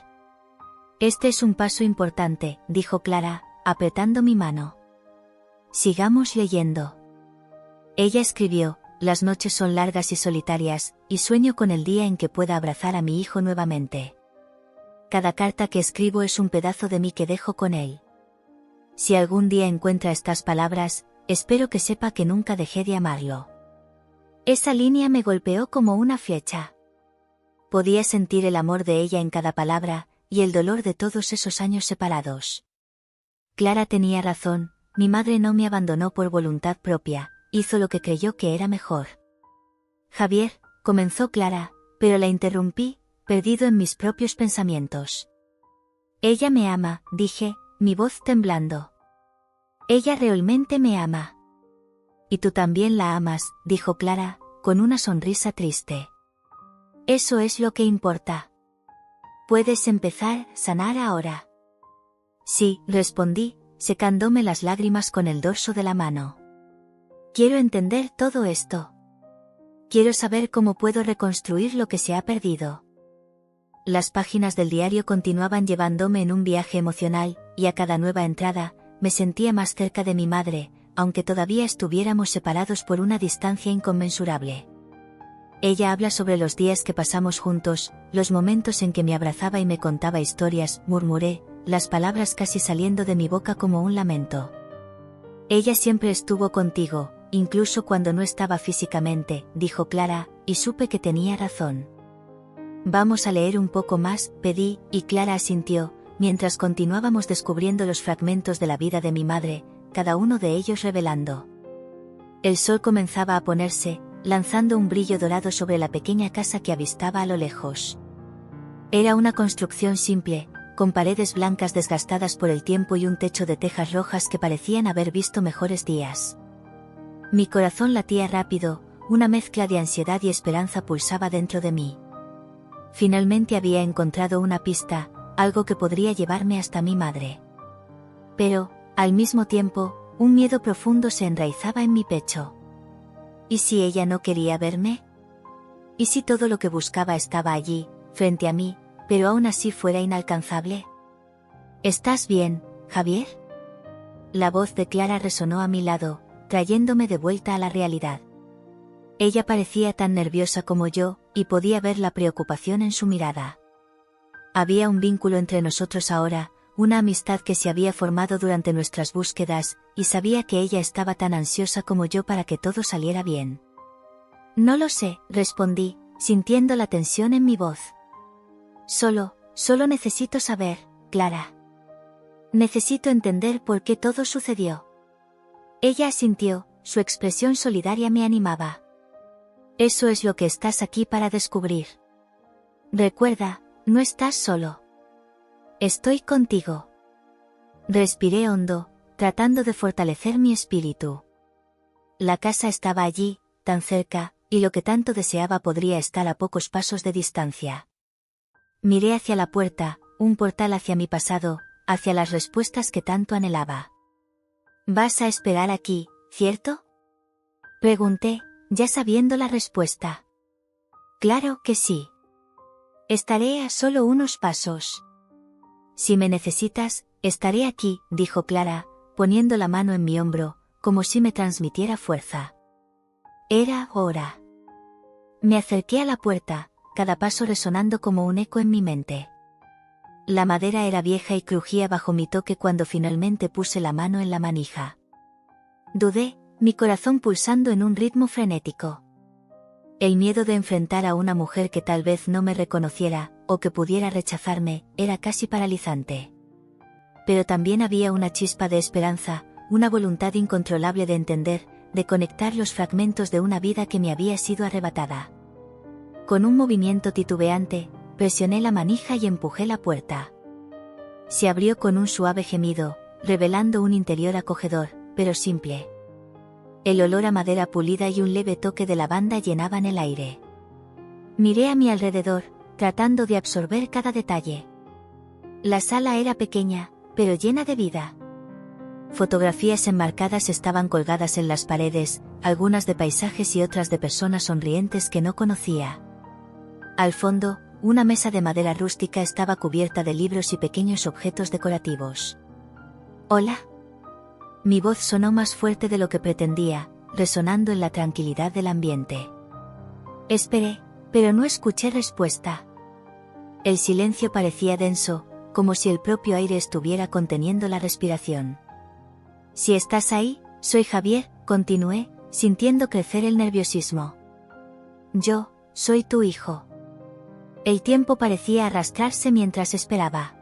Este es un paso importante, dijo Clara, apretando mi mano. Sigamos leyendo. Ella escribió, las noches son largas y solitarias, y sueño con el día en que pueda abrazar a mi hijo nuevamente. Cada carta que escribo es un pedazo de mí que dejo con él. Si algún día encuentra estas palabras, espero que sepa que nunca dejé de amarlo. Esa línea me golpeó como una flecha. Podía sentir el amor de ella en cada palabra, y el dolor de todos esos años separados. Clara tenía razón, mi madre no me abandonó por voluntad propia, hizo lo que creyó que era mejor. Javier, comenzó Clara, pero la interrumpí, perdido en mis propios pensamientos. Ella me ama, dije, mi voz temblando. Ella realmente me ama. Y tú también la amas, dijo Clara, con una sonrisa triste. Eso es lo que importa. Puedes empezar a sanar ahora. Sí, respondí, secándome las lágrimas con el dorso de la mano. Quiero entender todo esto. Quiero saber cómo puedo reconstruir lo que se ha perdido. Las páginas del diario continuaban llevándome en un viaje emocional, y a cada nueva entrada, me sentía más cerca de mi madre, aunque todavía estuviéramos separados por una distancia inconmensurable. Ella habla sobre los días que pasamos juntos, los momentos en que me abrazaba y me contaba historias, murmuré, las palabras casi saliendo de mi boca como un lamento. Ella siempre estuvo contigo, incluso cuando no estaba físicamente, dijo Clara, y supe que tenía razón. Vamos a leer un poco más, pedí, y Clara asintió, mientras continuábamos descubriendo los fragmentos de la vida de mi madre, cada uno de ellos revelando. El sol comenzaba a ponerse, lanzando un brillo dorado sobre la pequeña casa que avistaba a lo lejos. Era una construcción simple, con paredes blancas desgastadas por el tiempo y un techo de tejas rojas que parecían haber visto mejores días. Mi corazón latía rápido, una mezcla de ansiedad y esperanza pulsaba dentro de mí. Finalmente había encontrado una pista, algo que podría llevarme hasta mi madre. Pero, al mismo tiempo, un miedo profundo se enraizaba en mi pecho. ¿Y si ella no quería verme? ¿Y si todo lo que buscaba estaba allí, frente a mí, pero aún así fuera inalcanzable? ¿Estás bien, Javier? La voz de Clara resonó a mi lado, trayéndome de vuelta a la realidad. Ella parecía tan nerviosa como yo, y podía ver la preocupación en su mirada. Había un vínculo entre nosotros ahora, una amistad que se había formado durante nuestras búsquedas, y sabía que ella estaba tan ansiosa como yo para que todo saliera bien. No lo sé, respondí, sintiendo la tensión en mi voz. Solo necesito saber, Clara. Necesito entender por qué todo sucedió. Ella asintió, su expresión solidaria me animaba. Eso es lo que estás aquí para descubrir. Recuerda, no estás solo. Estoy contigo. Respiré hondo, tratando de fortalecer mi espíritu. La casa estaba allí, tan cerca, y lo que tanto deseaba podría estar a pocos pasos de distancia. Miré hacia la puerta, un portal hacia mi pasado, hacia las respuestas que tanto anhelaba. ¿Vas a esperar aquí, cierto? Pregunté, ya sabiendo la respuesta. Claro que sí. Estaré a solo unos pasos. Si me necesitas, estaré aquí, dijo Clara, poniendo la mano en mi hombro, como si me transmitiera fuerza. Era hora. Me acerqué a la puerta, cada paso resonando como un eco en mi mente. La madera era vieja y crujía bajo mi toque cuando finalmente puse la mano en la manija. Dudé, mi corazón pulsando en un ritmo frenético. El miedo de enfrentar a una mujer que tal vez no me reconociera, o que pudiera rechazarme, era casi paralizante. Pero también había una chispa de esperanza, una voluntad incontrolable de entender, de conectar los fragmentos de una vida que me había sido arrebatada. Con un movimiento titubeante, presioné la manija y empujé la puerta. Se abrió con un suave gemido, revelando un interior acogedor, pero simple. El olor a madera pulida y un leve toque de lavanda llenaban el aire. Miré a mi alrededor, tratando de absorber cada detalle. La sala era pequeña, pero llena de vida. Fotografías enmarcadas estaban colgadas en las paredes, algunas de paisajes y otras de personas sonrientes que no conocía. Al fondo, una mesa de madera rústica estaba cubierta de libros y pequeños objetos decorativos. «Hola». Mi voz sonó más fuerte de lo que pretendía, resonando en la tranquilidad del ambiente. Esperé, pero no escuché respuesta. El silencio parecía denso, como si el propio aire estuviera conteniendo la respiración. «Si estás ahí, soy Javier», continué, sintiendo crecer el nerviosismo. «Yo, soy tu hijo». El tiempo parecía arrastrarse mientras esperaba.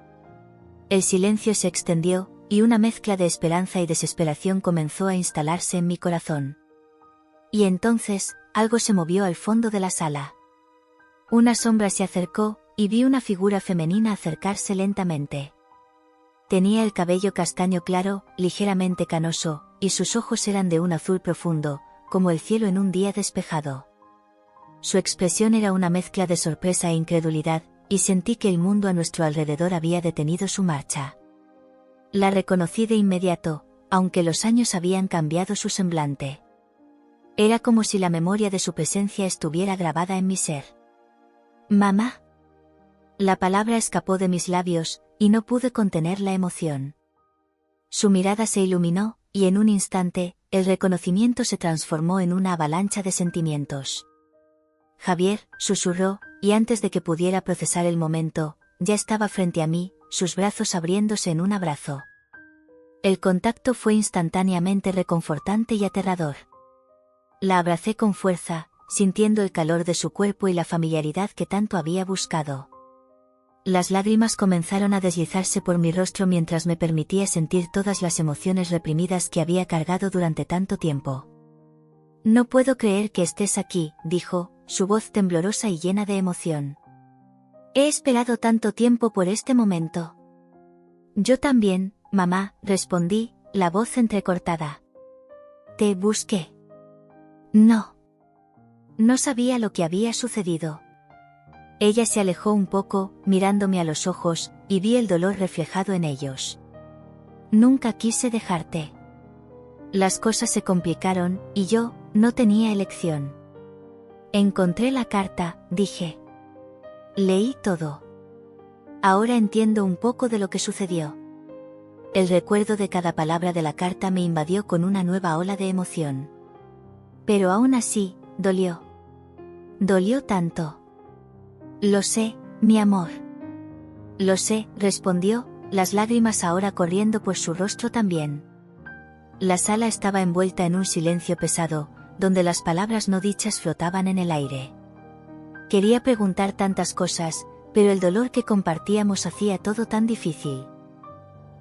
El silencio se extendió, y una mezcla de esperanza y desesperación comenzó a instalarse en mi corazón. Y entonces, algo se movió al fondo de la sala. Una sombra se acercó, y vi una figura femenina acercarse lentamente. Tenía el cabello castaño claro, ligeramente canoso, y sus ojos eran de un azul profundo, como el cielo en un día despejado. Su expresión era una mezcla de sorpresa e incredulidad, y sentí que el mundo a nuestro alrededor había detenido su marcha. La reconocí de inmediato, aunque los años habían cambiado su semblante. Era como si la memoria de su presencia estuviera grabada en mi ser. «Mamá». La palabra escapó de mis labios, y no pude contener la emoción. Su mirada se iluminó, y en un instante, el reconocimiento se transformó en una avalancha de sentimientos. «Javier», susurró, y antes de que pudiera procesar el momento, ya estaba frente a mí, sus brazos abriéndose en un abrazo. El contacto fue instantáneamente reconfortante y aterrador. La abracé con fuerza, sintiendo el calor de su cuerpo y la familiaridad que tanto había buscado. Las lágrimas comenzaron a deslizarse por mi rostro mientras me permitía sentir todas las emociones reprimidas que había cargado durante tanto tiempo. «No puedo creer que estés aquí», dijo, su voz temblorosa y llena de emoción. «He esperado tanto tiempo por este momento». «Yo también, mamá», respondí, la voz entrecortada. «Te busqué». «No». No sabía lo que había sucedido. Ella se alejó un poco, mirándome a los ojos, y vi el dolor reflejado en ellos. «Nunca quise dejarte». Las cosas se complicaron, y yo, no tenía elección. «Encontré la carta», dije. «Leí todo. Ahora entiendo un poco de lo que sucedió». El recuerdo de cada palabra de la carta me invadió con una nueva ola de emoción. Pero aún así, dolió. Dolió tanto. «Lo sé, mi amor». «Lo sé», respondió, las lágrimas ahora corriendo por su rostro también. La sala estaba envuelta en un silencio pesado, donde las palabras no dichas flotaban en el aire. Quería preguntar tantas cosas, pero el dolor que compartíamos hacía todo tan difícil.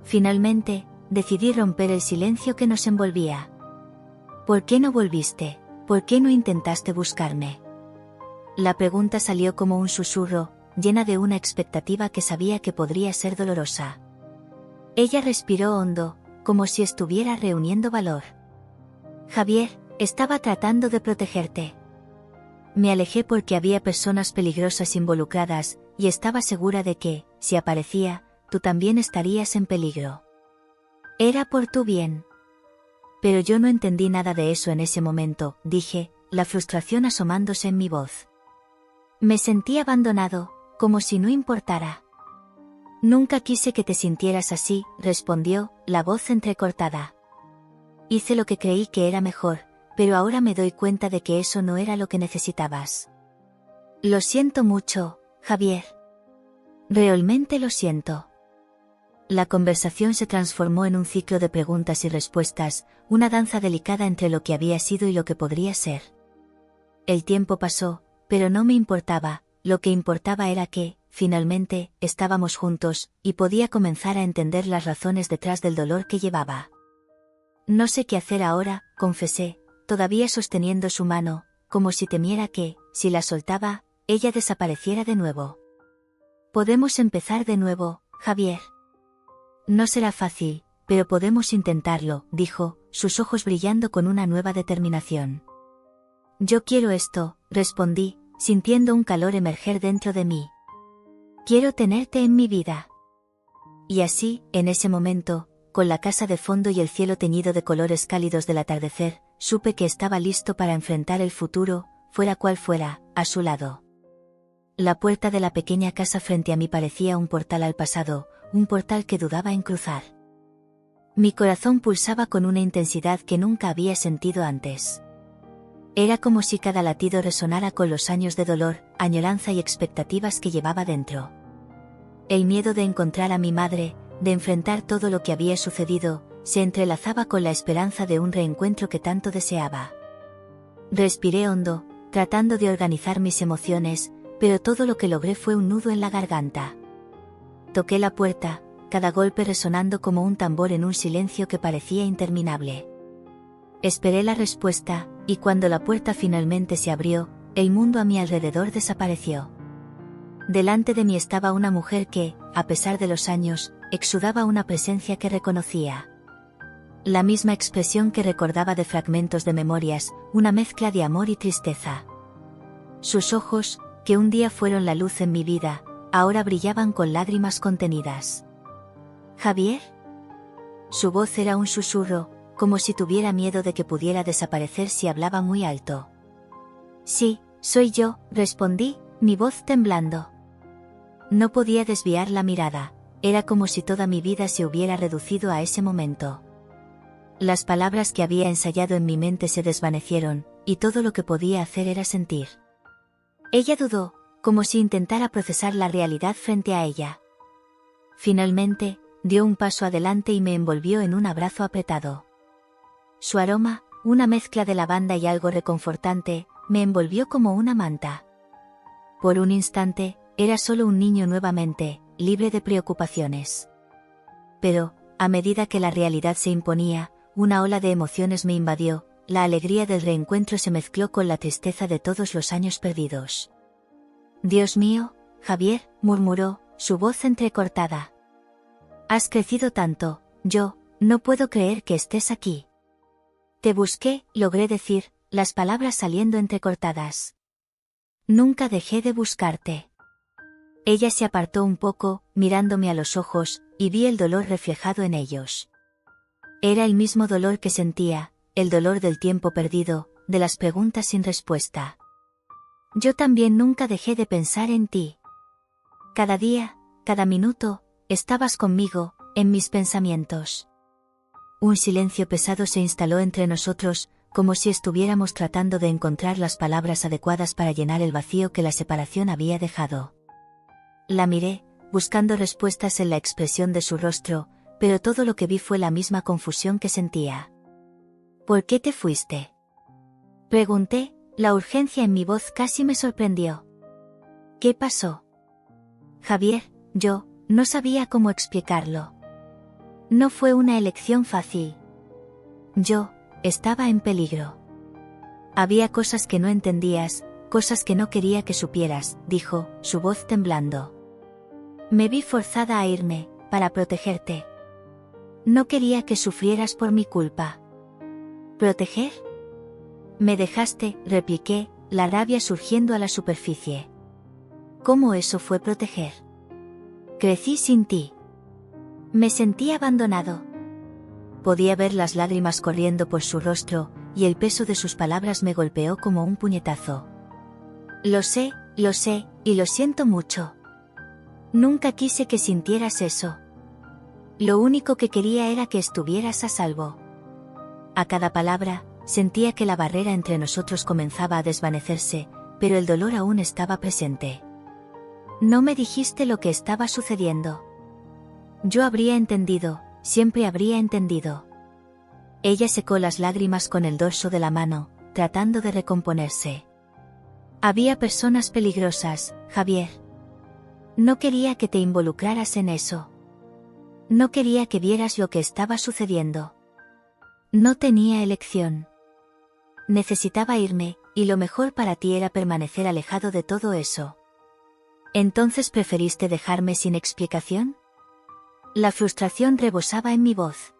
Finalmente, decidí romper el silencio que nos envolvía. «¿Por qué no volviste? ¿Por qué no intentaste buscarme?». La pregunta salió como un susurro, llena de una expectativa que sabía que podría ser dolorosa. Ella respiró hondo, como si estuviera reuniendo valor. «Javier, estaba tratando de protegerte». Me alejé porque había personas peligrosas involucradas, y estaba segura de que, si aparecía, tú también estarías en peligro. Era por tu bien. Pero yo no entendí nada de eso en ese momento, dije, la frustración asomándose en mi voz. Me sentí abandonado, como si no importara. «Nunca quise que te sintieras así», respondió, la voz entrecortada. «Hice lo que creí que era mejor, pero ahora me doy cuenta de que eso no era lo que necesitabas». «Lo siento mucho, Javier». «Realmente lo siento». La conversación se transformó en un ciclo de preguntas y respuestas, una danza delicada entre lo que había sido y lo que podría ser. El tiempo pasó, pero no me importaba, lo que importaba era que, finalmente, estábamos juntos, y podía comenzar a entender las razones detrás del dolor que llevaba. «No sé qué hacer ahora», confesé, todavía sosteniendo su mano, como si temiera que, si la soltaba, ella desapareciera de nuevo. «Podemos empezar de nuevo, Javier». «No será fácil, pero podemos intentarlo», dijo, sus ojos brillando con una nueva determinación. «Yo quiero esto», respondí, sintiendo un calor emerger dentro de mí. «Quiero tenerte en mi vida». Y así, en ese momento, con la casa de fondo y el cielo teñido de colores cálidos del atardecer, supe que estaba listo para enfrentar el futuro, fuera cual fuera, a su lado. La puerta de la pequeña casa frente a mí parecía un portal al pasado, un portal que dudaba en cruzar. Mi corazón pulsaba con una intensidad que nunca había sentido antes. Era como si cada latido resonara con los años de dolor, añoranza y expectativas que llevaba dentro. El miedo de encontrar a mi madre, de enfrentar todo lo que había sucedido, se entrelazaba con la esperanza de un reencuentro que tanto deseaba. Respiré hondo, tratando de organizar mis emociones, pero todo lo que logré fue un nudo en la garganta. Toqué la puerta, cada golpe resonando como un tambor en un silencio que parecía interminable. Esperé la respuesta, y cuando la puerta finalmente se abrió, el mundo a mi alrededor desapareció. Delante de mí estaba una mujer que, a pesar de los años, exudaba una presencia que reconocía. La misma expresión que recordaba de fragmentos de memorias, una mezcla de amor y tristeza. Sus ojos, que un día fueron la luz en mi vida, ahora brillaban con lágrimas contenidas. ¿Javier? Su voz era un susurro, como si tuviera miedo de que pudiera desaparecer si hablaba muy alto. Sí, soy yo, respondí, mi voz temblando. No podía desviar la mirada, era como si toda mi vida se hubiera reducido a ese momento. Las palabras que había ensayado en mi mente se desvanecieron, y todo lo que podía hacer era sentir. Ella dudó, como si intentara procesar la realidad frente a ella. Finalmente, dio un paso adelante y me envolvió en un abrazo apretado. Su aroma, una mezcla de lavanda y algo reconfortante, me envolvió como una manta. Por un instante, era solo un niño nuevamente, libre de preocupaciones. Pero, a medida que la realidad se imponía, una ola de emociones me invadió, la alegría del reencuentro se mezcló con la tristeza de todos los años perdidos. Dios mío, Javier, murmuró, su voz entrecortada. Has crecido tanto, yo, no puedo creer que estés aquí. Te busqué, logré decir, las palabras saliendo entrecortadas. Nunca dejé de buscarte. Ella se apartó un poco, mirándome a los ojos, y vi el dolor reflejado en ellos. Era el mismo dolor que sentía, el dolor del tiempo perdido, de las preguntas sin respuesta. Yo también nunca dejé de pensar en ti. Cada día, cada minuto, estabas conmigo, en mis pensamientos. Un silencio pesado se instaló entre nosotros, como si estuviéramos tratando de encontrar las palabras adecuadas para llenar el vacío que la separación había dejado. La miré, buscando respuestas en la expresión de su rostro, pero todo lo que vi fue la misma confusión que sentía. ¿Por qué te fuiste? Pregunté, la urgencia en mi voz casi me sorprendió. ¿Qué pasó? Javier, yo, no sabía cómo explicarlo. No fue una elección fácil. Yo, estaba en peligro. Había cosas que no entendías, cosas que no quería que supieras, dijo, su voz temblando. Me vi forzada a irme, para protegerte. No quería que sufrieras por mi culpa. ¿Proteger? Me dejaste, repliqué, la rabia surgiendo a la superficie. ¿Cómo eso fue proteger? Crecí sin ti. Me sentí abandonado. Podía ver las lágrimas corriendo por su rostro, y el peso de sus palabras me golpeó como un puñetazo. Lo sé, y lo siento mucho. Nunca quise que sintieras eso. Lo único que quería era que estuvieras a salvo. A cada palabra, sentía que la barrera entre nosotros comenzaba a desvanecerse, pero el dolor aún estaba presente. No me dijiste lo que estaba sucediendo. Yo habría entendido, siempre habría entendido. Ella secó las lágrimas con el dorso de la mano, tratando de recomponerse. Había personas peligrosas, Javier. No quería que te involucraras en eso. No quería que vieras lo que estaba sucediendo. No tenía elección. Necesitaba irme, y lo mejor para ti era permanecer alejado de todo eso. ¿Entonces preferiste dejarme sin explicación? La frustración rebosaba en mi voz.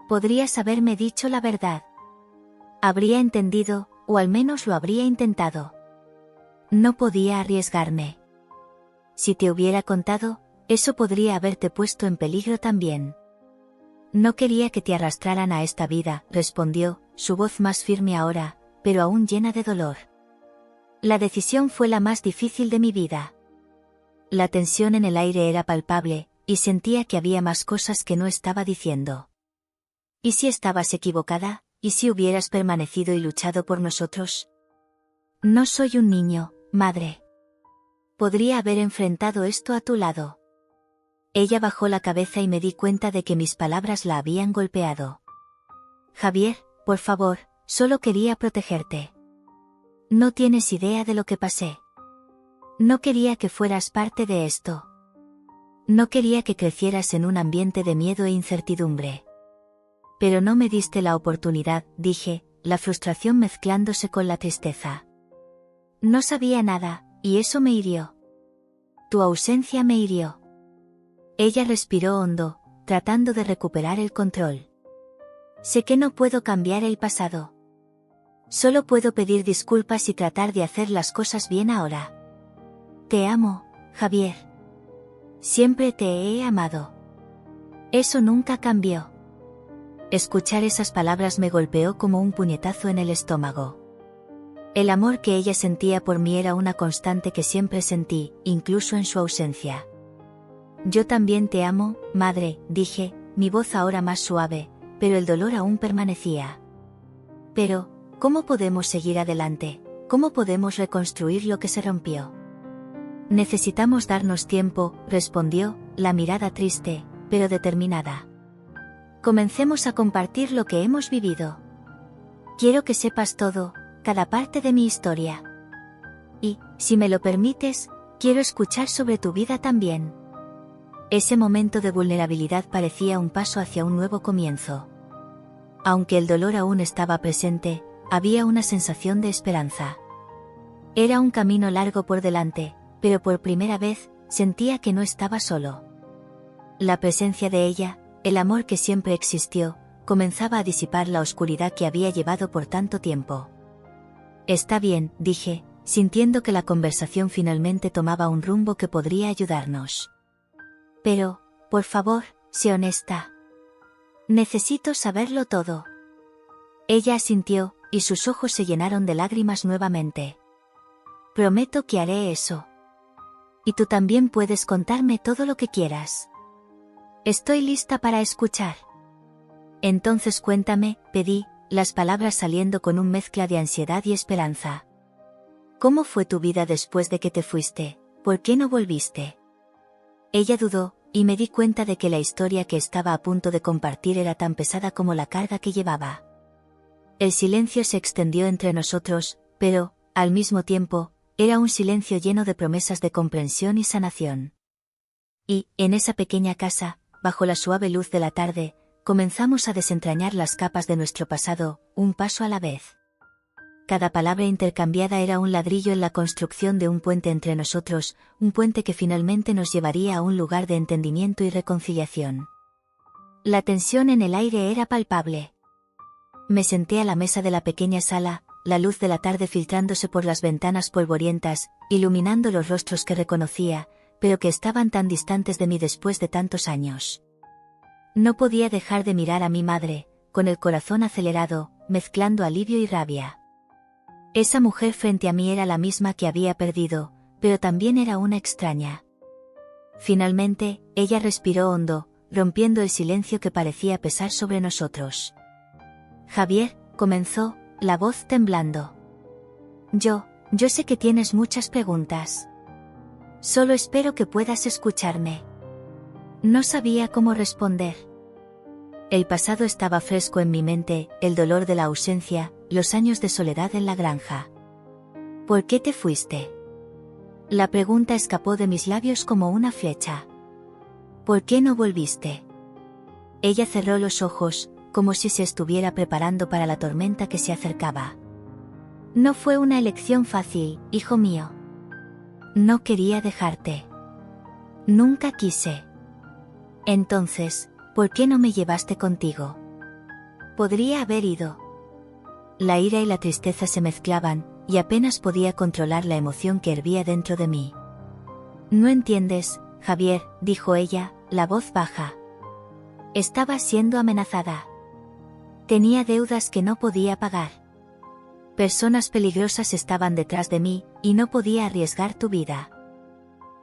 Podrías haberme dicho la verdad. Habría entendido, o al menos lo habría intentado. No podía arriesgarme. Si te hubiera contado, eso podría haberte puesto en peligro también. No quería que te arrastraran a esta vida, respondió, su voz más firme ahora, pero aún llena de dolor. La decisión fue la más difícil de mi vida. La tensión en el aire era palpable, y sentía que había más cosas que no estaba diciendo. ¿Y si estabas equivocada? ¿Y si hubieras permanecido y luchado por nosotros? No soy un niño, madre. Podría haber enfrentado esto a tu lado. Ella bajó la cabeza y me di cuenta de que mis palabras la habían golpeado. Javier, por favor, solo quería protegerte. No tienes idea de lo que pasé. No quería que fueras parte de esto. No quería que crecieras en un ambiente de miedo e incertidumbre. Pero no me diste la oportunidad, dije, la frustración mezclándose con la tristeza. No sabía nada, y eso me hirió. Tu ausencia me hirió. Ella respiró hondo, tratando de recuperar el control. Sé que no puedo cambiar el pasado. Solo puedo pedir disculpas y tratar de hacer las cosas bien ahora. Te amo, Javier. Siempre te he amado. Eso nunca cambió. Escuchar esas palabras me golpeó como un puñetazo en el estómago. El amor que ella sentía por mí era una constante que siempre sentí, incluso en su ausencia. Yo también te amo, madre, dije, mi voz ahora más suave, pero el dolor aún permanecía. Pero, ¿cómo podemos seguir adelante? ¿Cómo podemos reconstruir lo que se rompió? Necesitamos darnos tiempo, respondió, la mirada triste, pero determinada. Comencemos a compartir lo que hemos vivido. Quiero que sepas todo, cada parte de mi historia. Y, si me lo permites, quiero escuchar sobre tu vida también. Ese momento de vulnerabilidad parecía un paso hacia un nuevo comienzo. Aunque el dolor aún estaba presente, había una sensación de esperanza. Era un camino largo por delante, pero por primera vez, sentía que no estaba solo. La presencia de ella, el amor que siempre existió, comenzaba a disipar la oscuridad que había llevado por tanto tiempo. Está bien, dije, sintiendo que la conversación finalmente tomaba un rumbo que podría ayudarnos. Pero, por favor, sé honesta. Necesito saberlo todo. Ella asintió, y sus ojos se llenaron de lágrimas nuevamente. Prometo que haré eso. Y tú también puedes contarme todo lo que quieras. Estoy lista para escuchar. Entonces cuéntame, pedí, las palabras saliendo con un mezcla de ansiedad y esperanza. ¿Cómo fue tu vida después de que te fuiste? ¿Por qué no volviste? Ella dudó, y me di cuenta de que la historia que estaba a punto de compartir era tan pesada como la carga que llevaba. El silencio se extendió entre nosotros, pero, al mismo tiempo, era un silencio lleno de promesas de comprensión y sanación. Y, en esa pequeña casa, bajo la suave luz de la tarde, comenzamos a desentrañar las capas de nuestro pasado, un paso a la vez. Cada palabra intercambiada era un ladrillo en la construcción de un puente entre nosotros, un puente que finalmente nos llevaría a un lugar de entendimiento y reconciliación. La tensión en el aire era palpable. Me senté a la mesa de la pequeña sala, la luz de la tarde filtrándose por las ventanas polvorientas, iluminando los rostros que reconocía, pero que estaban tan distantes de mí después de tantos años. No podía dejar de mirar a mi madre, con el corazón acelerado, mezclando alivio y rabia. Esa mujer frente a mí era la misma que había perdido, pero también era una extraña. Finalmente, ella respiró hondo, rompiendo el silencio que parecía pesar sobre nosotros. Javier, comenzó, la voz temblando. Yo sé que tienes muchas preguntas. Solo espero que puedas escucharme. No sabía cómo responder. El pasado estaba fresco en mi mente, el dolor de la ausencia, los años de soledad en la granja. ¿Por qué te fuiste? La pregunta escapó de mis labios como una flecha. ¿Por qué no volviste? Ella cerró los ojos, como si se estuviera preparando para la tormenta que se acercaba. No fue una elección fácil, hijo mío. No quería dejarte. Nunca quise. Entonces, ¿por qué no me llevaste contigo? Podría haber ido. La ira y la tristeza se mezclaban, y apenas podía controlar la emoción que hervía dentro de mí. No entiendes, Javier, dijo ella, la voz baja. Estaba siendo amenazada. Tenía deudas que no podía pagar. Personas peligrosas estaban detrás de mí, y no podía arriesgar tu vida.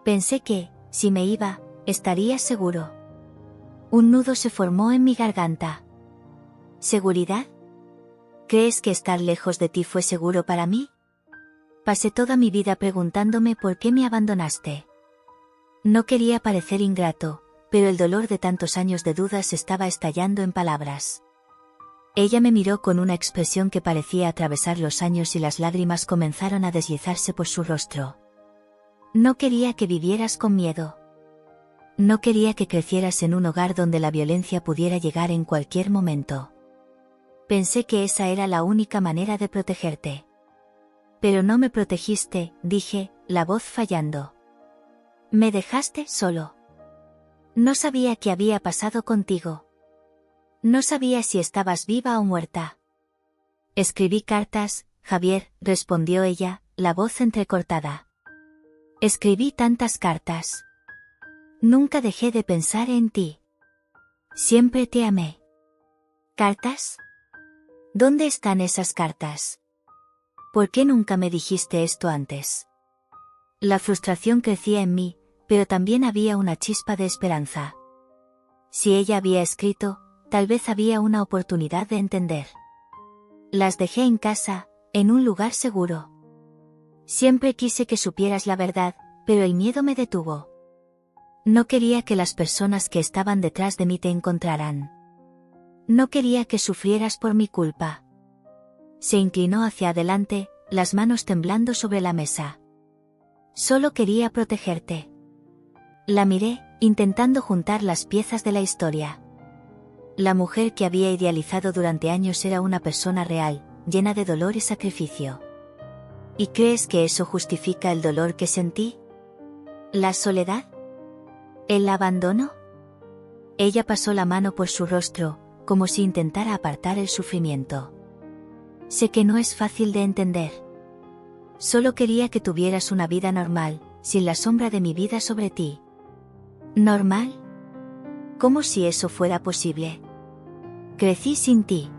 Pensé que, si me iba, estaría seguro. Un nudo se formó en mi garganta. ¿Seguridad? ¿Crees que estar lejos de ti fue seguro para mí? Pasé toda mi vida preguntándome por qué me abandonaste. No quería parecer ingrato, pero el dolor de tantos años de dudas estaba estallando en palabras. Ella me miró con una expresión que parecía atravesar los años y las lágrimas comenzaron a deslizarse por su rostro. No quería que vivieras con miedo. No quería que crecieras en un hogar donde la violencia pudiera llegar en cualquier momento. Pensé que esa era la única manera de protegerte. Pero no me protegiste, dije, la voz fallando. Me dejaste solo. No sabía qué había pasado contigo. No sabía si estabas viva o muerta. Escribí cartas, Javier, respondió ella, la voz entrecortada. Escribí tantas cartas. Nunca dejé de pensar en ti. Siempre te amé. ¿Cartas? ¿Dónde están esas cartas? ¿Por qué nunca me dijiste esto antes? La frustración crecía en mí, pero también había una chispa de esperanza. Si ella había escrito, tal vez había una oportunidad de entender. Las dejé en casa, en un lugar seguro. Siempre quise que supieras la verdad, pero el miedo me detuvo. No quería que las personas que estaban detrás de mí te encontraran. No quería que sufrieras por mi culpa. Se inclinó hacia adelante, las manos temblando sobre la mesa. Solo quería protegerte. La miré, intentando juntar las piezas de la historia. La mujer que había idealizado durante años era una persona real, llena de dolor y sacrificio. ¿Y crees que eso justifica el dolor que sentí? ¿La soledad? ¿El abandono? Ella pasó la mano por su rostro, como si intentara apartar el sufrimiento. Sé que no es fácil de entender. Solo quería que tuvieras una vida normal, sin la sombra de mi vida sobre ti. ¿Normal? ¿Cómo si eso fuera posible? Crecí sin ti.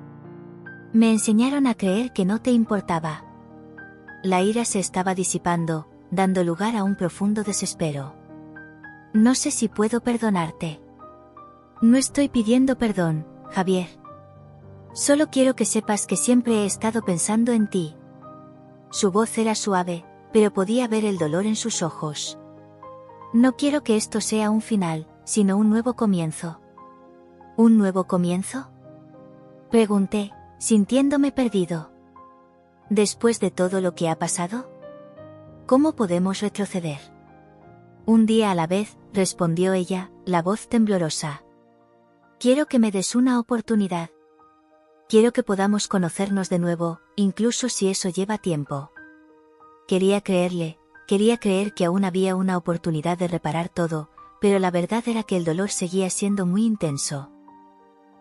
Me enseñaron a creer que no te importaba. La ira se estaba disipando, dando lugar a un profundo desespero. No sé si puedo perdonarte. No estoy pidiendo perdón, Javier. Solo quiero que sepas que siempre he estado pensando en ti. Su voz era suave, pero podía ver el dolor en sus ojos. No quiero que esto sea un final, sino un nuevo comienzo. ¿Un nuevo comienzo? Pregunté, sintiéndome perdido. ¿Después de todo lo que ha pasado? ¿Cómo podemos retroceder? Un día a la vez, respondió ella, la voz temblorosa. Quiero que me des una oportunidad. Quiero que podamos conocernos de nuevo, incluso si eso lleva tiempo. Quería creerle, quería creer que aún había una oportunidad de reparar todo, pero la verdad era que el dolor seguía siendo muy intenso.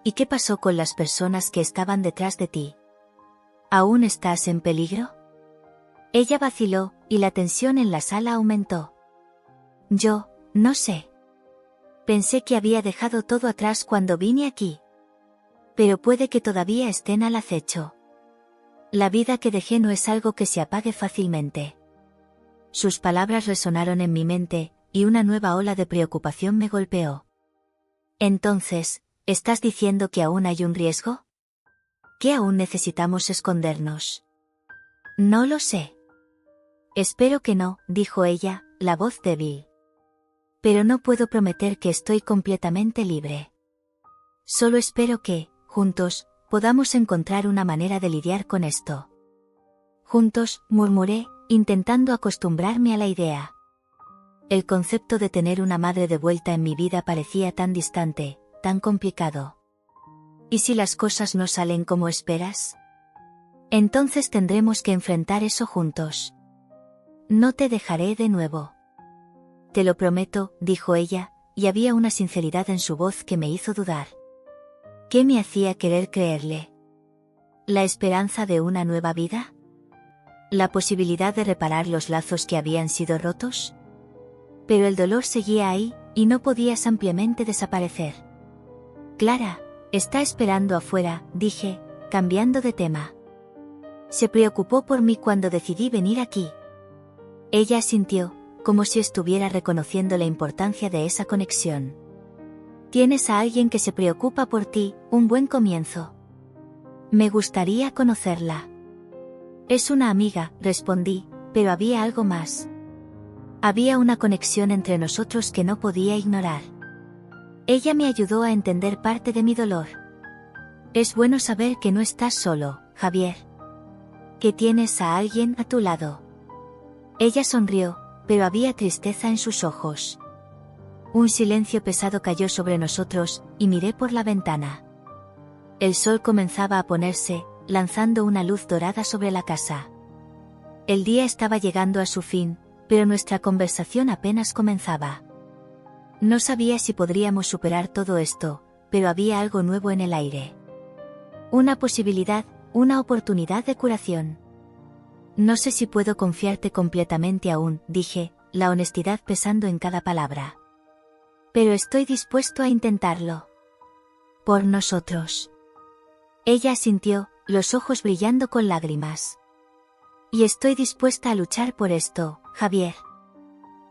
¿Y qué pasó con las personas que estaban detrás de ti? ¿Aún estás en peligro? Ella vaciló, y la tensión en la sala aumentó. Yo, no sé. Pensé que había dejado todo atrás cuando vine aquí. Pero puede que todavía estén al acecho. La vida que dejé no es algo que se apague fácilmente. Sus palabras resonaron en mi mente, y una nueva ola de preocupación me golpeó. Entonces, ¿estás diciendo que aún hay un riesgo? ¿Que aún necesitamos escondernos? No lo sé. Espero que no, dijo ella, la voz débil. Pero no puedo prometer que estoy completamente libre. Solo espero que, juntos, podamos encontrar una manera de lidiar con esto. Juntos, murmuré, intentando acostumbrarme a la idea. El concepto de tener una madre de vuelta en mi vida parecía tan distante, tan complicado. ¿Y si las cosas no salen como esperas? Entonces tendremos que enfrentar eso juntos. No te dejaré de nuevo. Te lo prometo, dijo ella, y había una sinceridad en su voz que me hizo dudar. ¿Qué me hacía querer creerle? ¿La esperanza de una nueva vida? ¿La posibilidad de reparar los lazos que habían sido rotos? Pero el dolor seguía ahí, y no podía simplemente desaparecer. Clara, está esperando afuera, dije, cambiando de tema. Se preocupó por mí cuando decidí venir aquí. Ella asintió, como si estuviera reconociendo la importancia de esa conexión. Tienes a alguien que se preocupa por ti, un buen comienzo. Me gustaría conocerla. Es una amiga, respondí, pero había algo más. Había una conexión entre nosotros que no podía ignorar. Ella me ayudó a entender parte de mi dolor. Es bueno saber que no estás solo, Javier. Que tienes a alguien a tu lado. Ella sonrió, pero había tristeza en sus ojos. Un silencio pesado cayó sobre nosotros, y miré por la ventana. El sol comenzaba a ponerse, lanzando una luz dorada sobre la casa. El día estaba llegando a su fin, pero nuestra conversación apenas comenzaba. No sabía si podríamos superar todo esto, pero había algo nuevo en el aire. Una posibilidad, una oportunidad de curación. No sé si puedo confiarte completamente aún, dije, la honestidad pesando en cada palabra. Pero estoy dispuesto a intentarlo. Por nosotros. Ella asintió, los ojos brillando con lágrimas. Y estoy dispuesta a luchar por esto, Javier.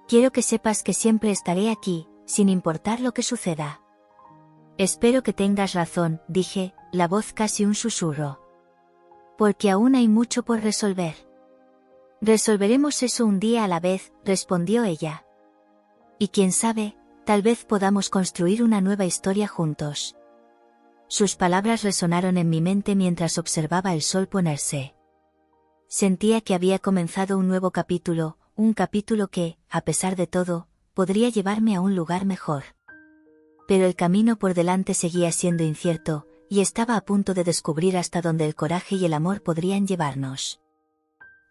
Quiero que sepas que siempre estaré aquí, sin importar lo que suceda. Espero que tengas razón, dije, la voz casi un susurro. Porque aún hay mucho por resolver. Resolveremos eso un día a la vez, respondió ella. Y quién sabe, tal vez podamos construir una nueva historia juntos. Sus palabras resonaron en mi mente mientras observaba el sol ponerse. Sentía que había comenzado un nuevo capítulo, un capítulo que, a pesar de todo, podría llevarme a un lugar mejor. Pero el camino por delante seguía siendo incierto, y estaba a punto de descubrir hasta dónde el coraje y el amor podrían llevarnos.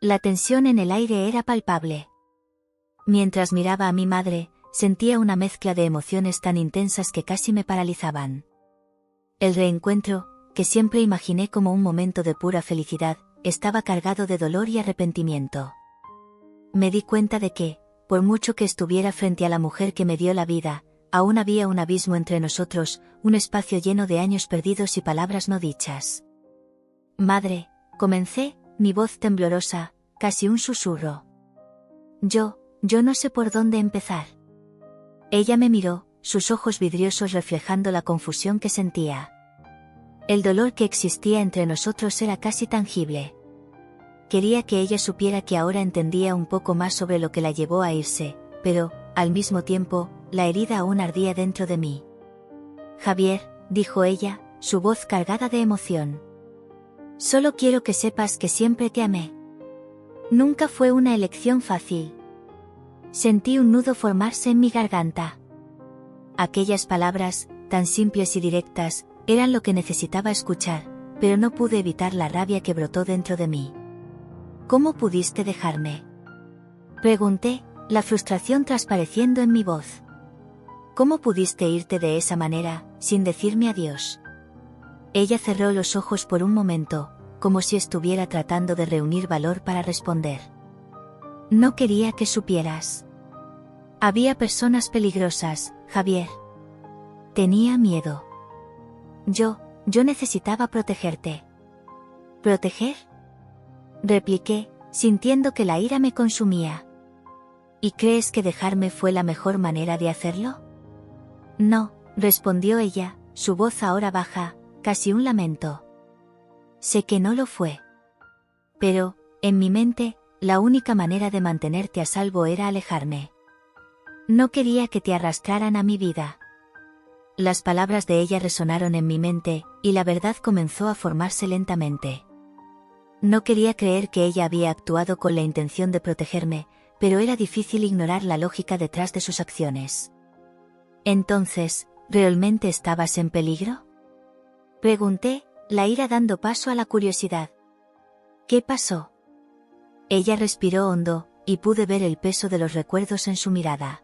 La tensión en el aire era palpable. Mientras miraba a mi madre, sentía una mezcla de emociones tan intensas que casi me paralizaban. El reencuentro, que siempre imaginé como un momento de pura felicidad, estaba cargado de dolor y arrepentimiento. Me di cuenta de que, por mucho que estuviera frente a la mujer que me dio la vida, aún había un abismo entre nosotros, un espacio lleno de años perdidos y palabras no dichas. Madre, comencé, mi voz temblorosa, casi un susurro. Yo no sé por dónde empezar. Ella me miró, sus ojos vidriosos reflejando la confusión que sentía. El dolor que existía entre nosotros era casi tangible. Quería que ella supiera que ahora entendía un poco más sobre lo que la llevó a irse, pero, al mismo tiempo, la herida aún ardía dentro de mí. Javier, dijo ella, su voz cargada de emoción. Solo quiero que sepas que siempre te amé. Nunca fue una elección fácil. Sentí un nudo formarse en mi garganta. Aquellas palabras, tan simples y directas, eran lo que necesitaba escuchar, pero no pude evitar la rabia que brotó dentro de mí. ¿Cómo pudiste dejarme? Pregunté, la frustración transpareciendo en mi voz. ¿Cómo pudiste irte de esa manera, sin decirme adiós? Ella cerró los ojos por un momento, como si estuviera tratando de reunir valor para responder. No quería que supieras. Había personas peligrosas, Javier. Tenía miedo. Yo necesitaba protegerte. ¿Proteger? Repliqué, sintiendo que la ira me consumía. ¿Y crees que dejarme fue la mejor manera de hacerlo? No, respondió ella, su voz ahora baja, casi un lamento. Sé que no lo fue. Pero, en mi mente, la única manera de mantenerte a salvo era alejarme. No quería que te arrastraran a mi vida. Las palabras de ella resonaron en mi mente, y la verdad comenzó a formarse lentamente. No quería creer que ella había actuado con la intención de protegerme, pero era difícil ignorar la lógica detrás de sus acciones. Entonces, ¿realmente estabas en peligro? Pregunté, la ira dando paso a la curiosidad. ¿Qué pasó? Ella respiró hondo, y pude ver el peso de los recuerdos en su mirada.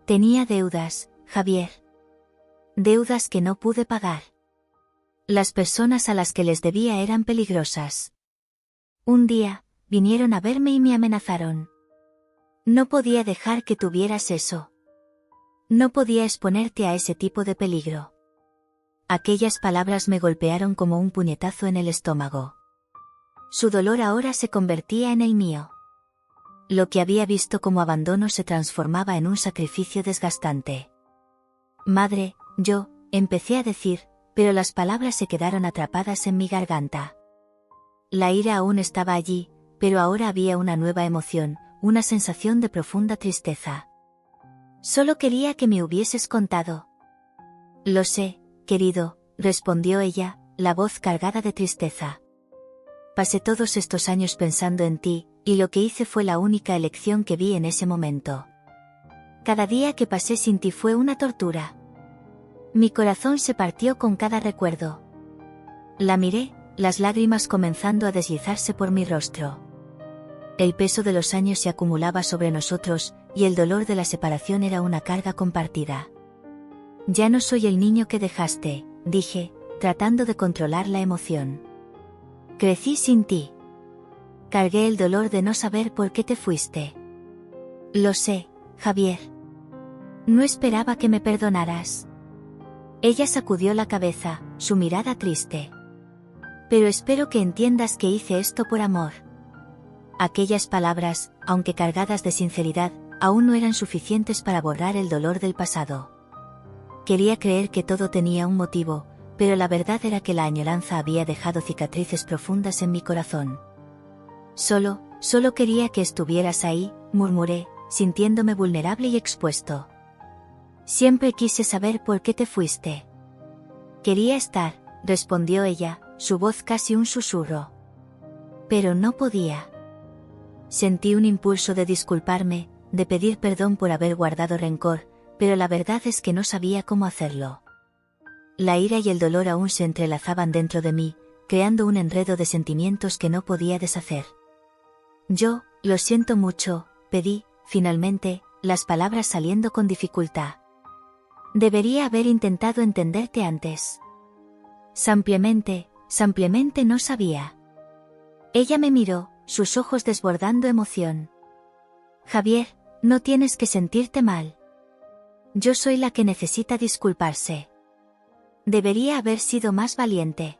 Tenía deudas, Javier. Deudas que no pude pagar. Las personas a las que les debía eran peligrosas. Un día, vinieron a verme y me amenazaron. No podía dejar que tuvieras eso. No podía exponerte a ese tipo de peligro. Aquellas palabras me golpearon como un puñetazo en el estómago. Su dolor ahora se convertía en el mío. Lo que había visto como abandono se transformaba en un sacrificio desgastante. Madre, empecé a decir, pero las palabras se quedaron atrapadas en mi garganta. La ira aún estaba allí, pero ahora había una nueva emoción, una sensación de profunda tristeza. Solo quería que me hubieses contado. Lo sé, querido, respondió ella, la voz cargada de tristeza. Pasé todos estos años pensando en ti, y lo que hice fue la única elección que vi en ese momento. Cada día que pasé sin ti fue una tortura. Mi corazón se partió con cada recuerdo. La miré, las lágrimas comenzando a deslizarse por mi rostro. El peso de los años se acumulaba sobre nosotros, y el dolor de la separación era una carga compartida. Ya no soy el niño que dejaste, dije, tratando de controlar la emoción. Crecí sin ti. Cargué el dolor de no saber por qué te fuiste. Lo sé, Javier. No esperaba que me perdonaras. Ella sacudió la cabeza, su mirada triste. Pero espero que entiendas que hice esto por amor. Aquellas palabras, aunque cargadas de sinceridad, aún no eran suficientes para borrar el dolor del pasado. Quería creer que todo tenía un motivo, pero la verdad era que la añoranza había dejado cicatrices profundas en mi corazón. Solo quería que estuvieras ahí, murmuré, sintiéndome vulnerable y expuesto. Siempre quise saber por qué te fuiste. Quería estar, respondió ella, su voz casi un susurro. Pero no podía. Sentí un impulso de disculparme, de pedir perdón por haber guardado rencor, pero la verdad es que no sabía cómo hacerlo. La ira y el dolor aún se entrelazaban dentro de mí, creando un enredo de sentimientos que no podía deshacer. Lo siento mucho, pedí, finalmente, las palabras saliendo con dificultad. Debería haber intentado entenderte antes. Simplemente no sabía. Ella me miró, sus ojos desbordando emoción. Javier, no tienes que sentirte mal. Yo soy la que necesita disculparse. Debería haber sido más valiente.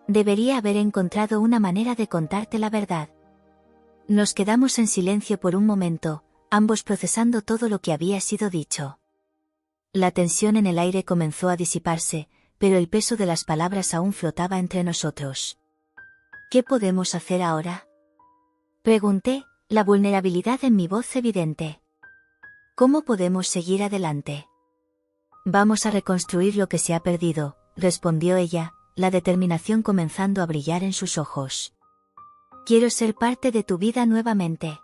Debería haber encontrado una manera de contarte la verdad. Nos quedamos en silencio por un momento, ambos procesando todo lo que había sido dicho. La tensión en el aire comenzó a disiparse, pero el peso de las palabras aún flotaba entre nosotros. ¿Qué podemos hacer ahora? Pregunté, la vulnerabilidad en mi voz evidente. ¿Cómo podemos seguir adelante? Vamos a reconstruir lo que se ha perdido, respondió ella, la determinación comenzando a brillar en sus ojos. Quiero ser parte de tu vida nuevamente.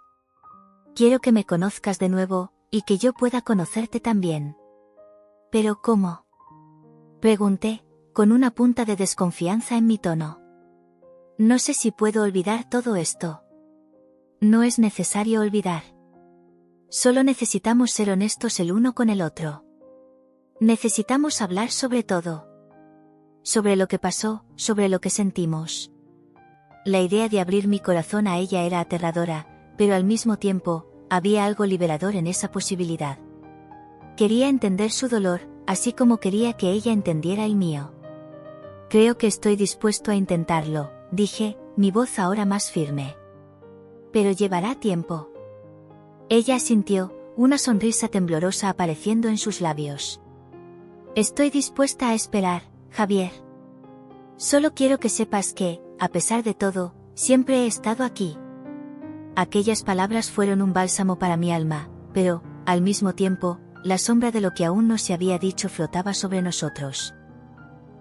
Quiero que me conozcas de nuevo, y que yo pueda conocerte también. ¿Pero cómo? Pregunté, con una punta de desconfianza en mi tono. No sé si puedo olvidar todo esto. No es necesario olvidar. Solo necesitamos ser honestos el uno con el otro. Necesitamos hablar sobre todo. Sobre lo que pasó, sobre lo que sentimos. La idea de abrir mi corazón a ella era aterradora, pero al mismo tiempo, había algo liberador en esa posibilidad. Quería entender su dolor, así como quería que ella entendiera el mío. Creo que estoy dispuesto a intentarlo, dije, mi voz ahora más firme. Pero llevará tiempo. Ella asintió, una sonrisa temblorosa apareciendo en sus labios. Estoy dispuesta a esperar, Javier. Solo quiero que sepas que, a pesar de todo, siempre he estado aquí. Aquellas palabras fueron un bálsamo para mi alma, pero, al mismo tiempo, la sombra de lo que aún no se había dicho flotaba sobre nosotros.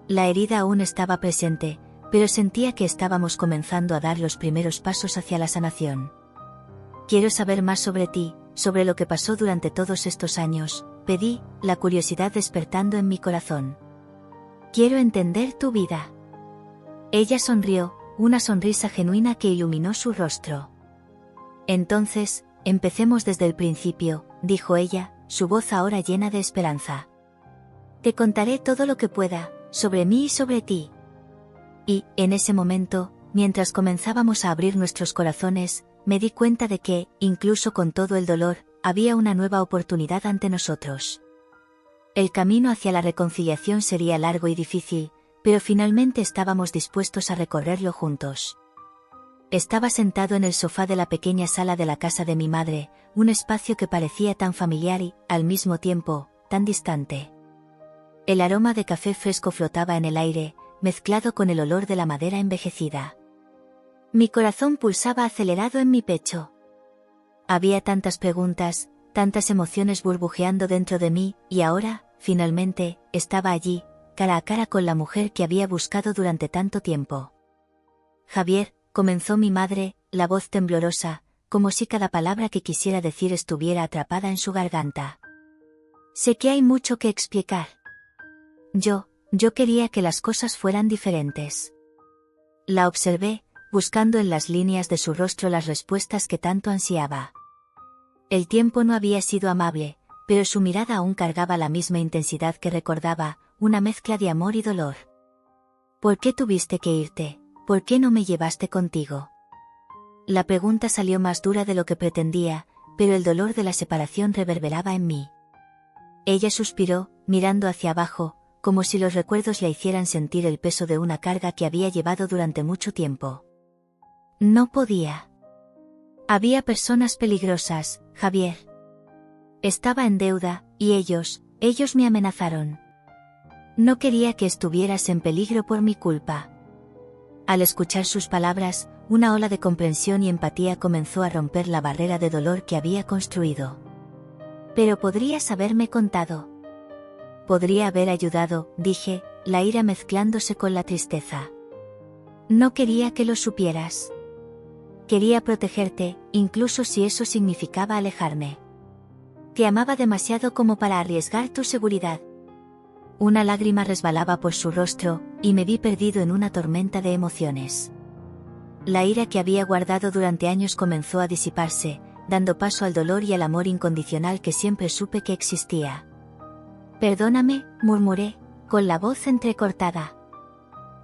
La herida aún estaba presente, pero sentía que estábamos comenzando a dar los primeros pasos hacia la sanación. Quiero saber más sobre ti, sobre lo que pasó durante todos estos años, pedí, la curiosidad despertando en mi corazón. Quiero entender tu vida. Ella sonrió, una sonrisa genuina que iluminó su rostro. Entonces, empecemos desde el principio, dijo ella, su voz ahora llena de esperanza. Te contaré todo lo que pueda, sobre mí y sobre ti. Y, en ese momento, mientras comenzábamos a abrir nuestros corazones, me di cuenta de que, incluso con todo el dolor, había una nueva oportunidad ante nosotros. El camino hacia la reconciliación sería largo y difícil, pero finalmente estábamos dispuestos a recorrerlo juntos. Estaba sentado en el sofá de la pequeña sala de la casa de mi madre, un espacio que parecía tan familiar y, al mismo tiempo, tan distante. El aroma de café fresco flotaba en el aire, mezclado con el olor de la madera envejecida. Mi corazón pulsaba acelerado en mi pecho. Había tantas preguntas, tantas emociones burbujeando dentro de mí, y ahora, finalmente, estaba allí, cara a cara con la mujer que había buscado durante tanto tiempo. Javier, comenzó mi madre, la voz temblorosa, como si cada palabra que quisiera decir estuviera atrapada en su garganta. Sé que hay mucho que explicar. Yo quería que las cosas fueran diferentes. La observé, buscando en las líneas de su rostro las respuestas que tanto ansiaba. El tiempo no había sido amable, pero su mirada aún cargaba la misma intensidad que recordaba, una mezcla de amor y dolor. ¿Por qué tuviste que irte? ¿Por qué no me llevaste contigo? La pregunta salió más dura de lo que pretendía, pero el dolor de la separación reverberaba en mí. Ella suspiró, mirando hacia abajo, como si los recuerdos le hicieran sentir el peso de una carga que había llevado durante mucho tiempo. No podía. Había personas peligrosas, Javier. Estaba en deuda, y ellos me amenazaron. No quería que estuvieras en peligro por mi culpa. Al escuchar sus palabras, una ola de comprensión y empatía comenzó a romper la barrera de dolor que había construido. Pero podrías haberme contado. Podría haber ayudado, dije, la ira mezclándose con la tristeza. No quería que lo supieras. Quería protegerte, incluso si eso significaba alejarme. Te amaba demasiado como para arriesgar tu seguridad. Una lágrima resbalaba por su rostro, y me vi perdido en una tormenta de emociones. La ira que había guardado durante años comenzó a disiparse, dando paso al dolor y al amor incondicional que siempre supe que existía. Perdóname, murmuré, con la voz entrecortada.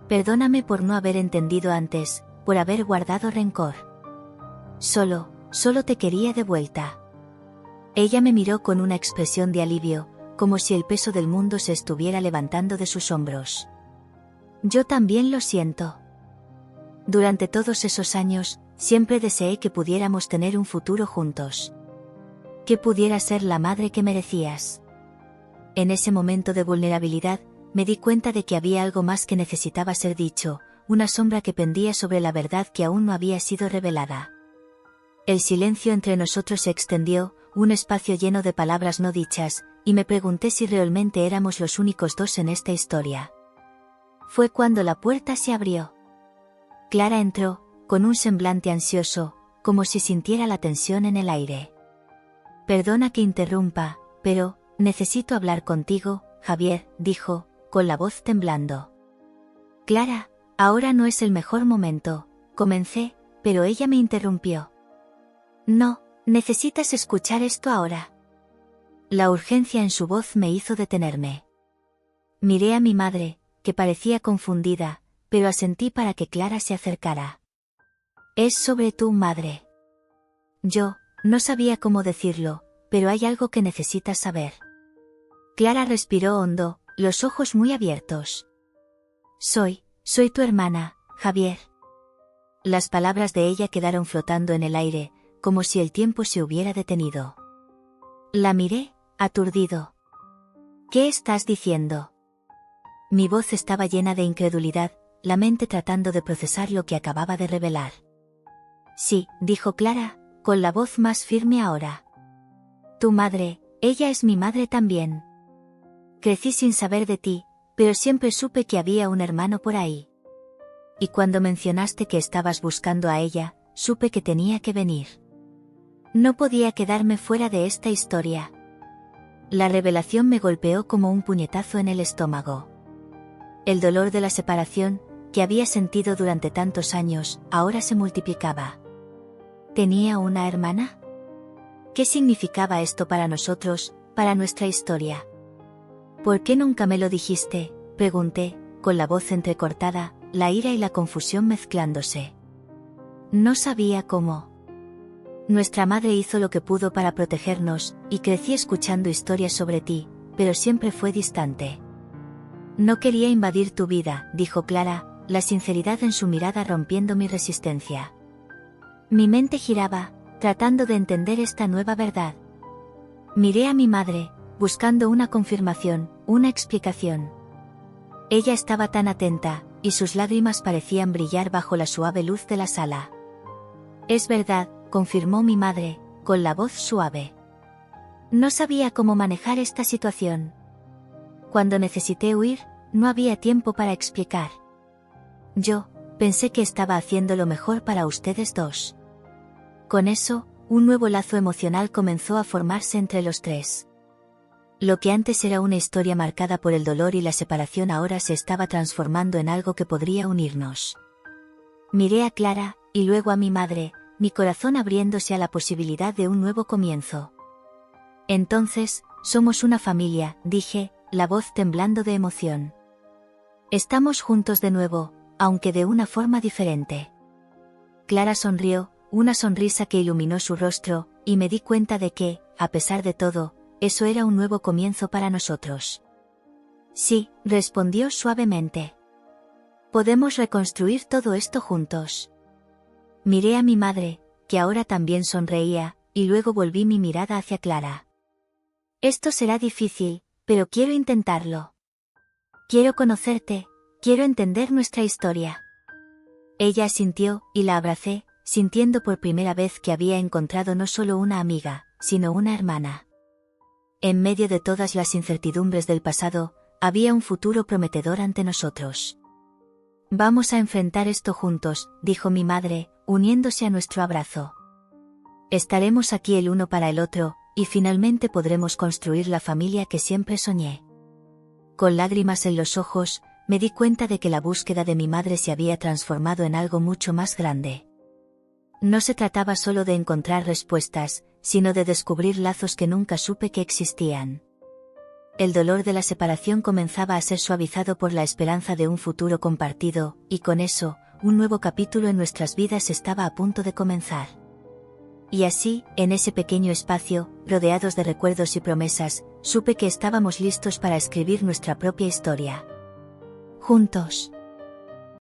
Perdóname por no haber entendido antes, por haber guardado rencor. Solo te quería de vuelta. Ella me miró con una expresión de alivio, como si el peso del mundo se estuviera levantando de sus hombros. Yo también lo siento. Durante todos esos años, siempre deseé que pudiéramos tener un futuro juntos. Que pudiera ser la madre que merecías. En ese momento de vulnerabilidad, me di cuenta de que había algo más que necesitaba ser dicho, una sombra que pendía sobre la verdad que aún no había sido revelada. El silencio entre nosotros se extendió, un espacio lleno de palabras no dichas, y me pregunté si realmente éramos los únicos dos en esta historia. Fue cuando la puerta se abrió. Clara entró, con un semblante ansioso, como si sintiera la tensión en el aire. Perdona que interrumpa, pero necesito hablar contigo, Javier, dijo, con la voz temblando. Clara, ahora no es el mejor momento, comencé, pero ella me interrumpió. No, necesitas escuchar esto ahora. La urgencia en su voz me hizo detenerme. Miré a mi madre, que parecía confundida, pero asentí para que Clara se acercara. Es sobre tu madre. Yo no sabía cómo decirlo, pero hay algo que necesitas saber. Clara respiró hondo, los ojos muy abiertos. Soy tu hermana, Javier. Las palabras de ella quedaron flotando en el aire, como si el tiempo se hubiera detenido. La miré, aturdido. ¿Qué estás diciendo? Mi voz estaba llena de incredulidad, la mente tratando de procesar lo que acababa de revelar. Sí, dijo Clara, con la voz más firme ahora. Tu madre, ella es mi madre también. Crecí sin saber de ti, pero siempre supe que había un hermano por ahí. Y cuando mencionaste que estabas buscando a ella, supe que tenía que venir. No podía quedarme fuera de esta historia. La revelación me golpeó como un puñetazo en el estómago. El dolor de la separación, que había sentido durante tantos años, ahora se multiplicaba. ¿Tenía una hermana? ¿Qué significaba esto para nosotros, para nuestra historia? ¿Por qué nunca me lo dijiste?, pregunté, con la voz entrecortada, la ira y la confusión mezclándose. No sabía cómo. Nuestra madre hizo lo que pudo para protegernos, y crecí escuchando historias sobre ti, pero siempre fue distante. No quería invadir tu vida, dijo Clara, la sinceridad en su mirada rompiendo mi resistencia. Mi mente giraba, tratando de entender esta nueva verdad. Miré a mi madre, buscando una confirmación, una explicación. Ella estaba tan atenta, y sus lágrimas parecían brillar bajo la suave luz de la sala. Es verdad, confirmó mi madre, con la voz suave. No sabía cómo manejar esta situación. Cuando necesité huir, no había tiempo para explicar. Yo pensé que estaba haciendo lo mejor para ustedes dos. Con eso, un nuevo lazo emocional comenzó a formarse entre los tres. Lo que antes era una historia marcada por el dolor y la separación ahora se estaba transformando en algo que podría unirnos. Miré a Clara, y luego a mi madre, mi corazón abriéndose a la posibilidad de un nuevo comienzo. Entonces, somos una familia, dije, la voz temblando de emoción. Estamos juntos de nuevo, aunque de una forma diferente. Clara sonrió, una sonrisa que iluminó su rostro, y me di cuenta de que, a pesar de todo, eso era un nuevo comienzo para nosotros. Sí, respondió suavemente. Podemos reconstruir todo esto juntos. Miré a mi madre, que ahora también sonreía, y luego volví mi mirada hacia Clara. Esto será difícil, pero quiero intentarlo. Quiero conocerte, quiero entender nuestra historia. Ella asintió, y la abracé, sintiendo por primera vez que había encontrado no solo una amiga, sino una hermana. En medio de todas las incertidumbres del pasado, había un futuro prometedor ante nosotros. Vamos a enfrentar esto juntos, dijo mi madre, uniéndose a nuestro abrazo. Estaremos aquí el uno para el otro, y finalmente podremos construir la familia que siempre soñé. Con lágrimas en los ojos, me di cuenta de que la búsqueda de mi madre se había transformado en algo mucho más grande. No se trataba solo de encontrar respuestas, sino de descubrir lazos que nunca supe que existían. El dolor de la separación comenzaba a ser suavizado por la esperanza de un futuro compartido, y con eso, un nuevo capítulo en nuestras vidas estaba a punto de comenzar. Y así, en ese pequeño espacio, rodeados de recuerdos y promesas, supe que estábamos listos para escribir nuestra propia historia. Juntos.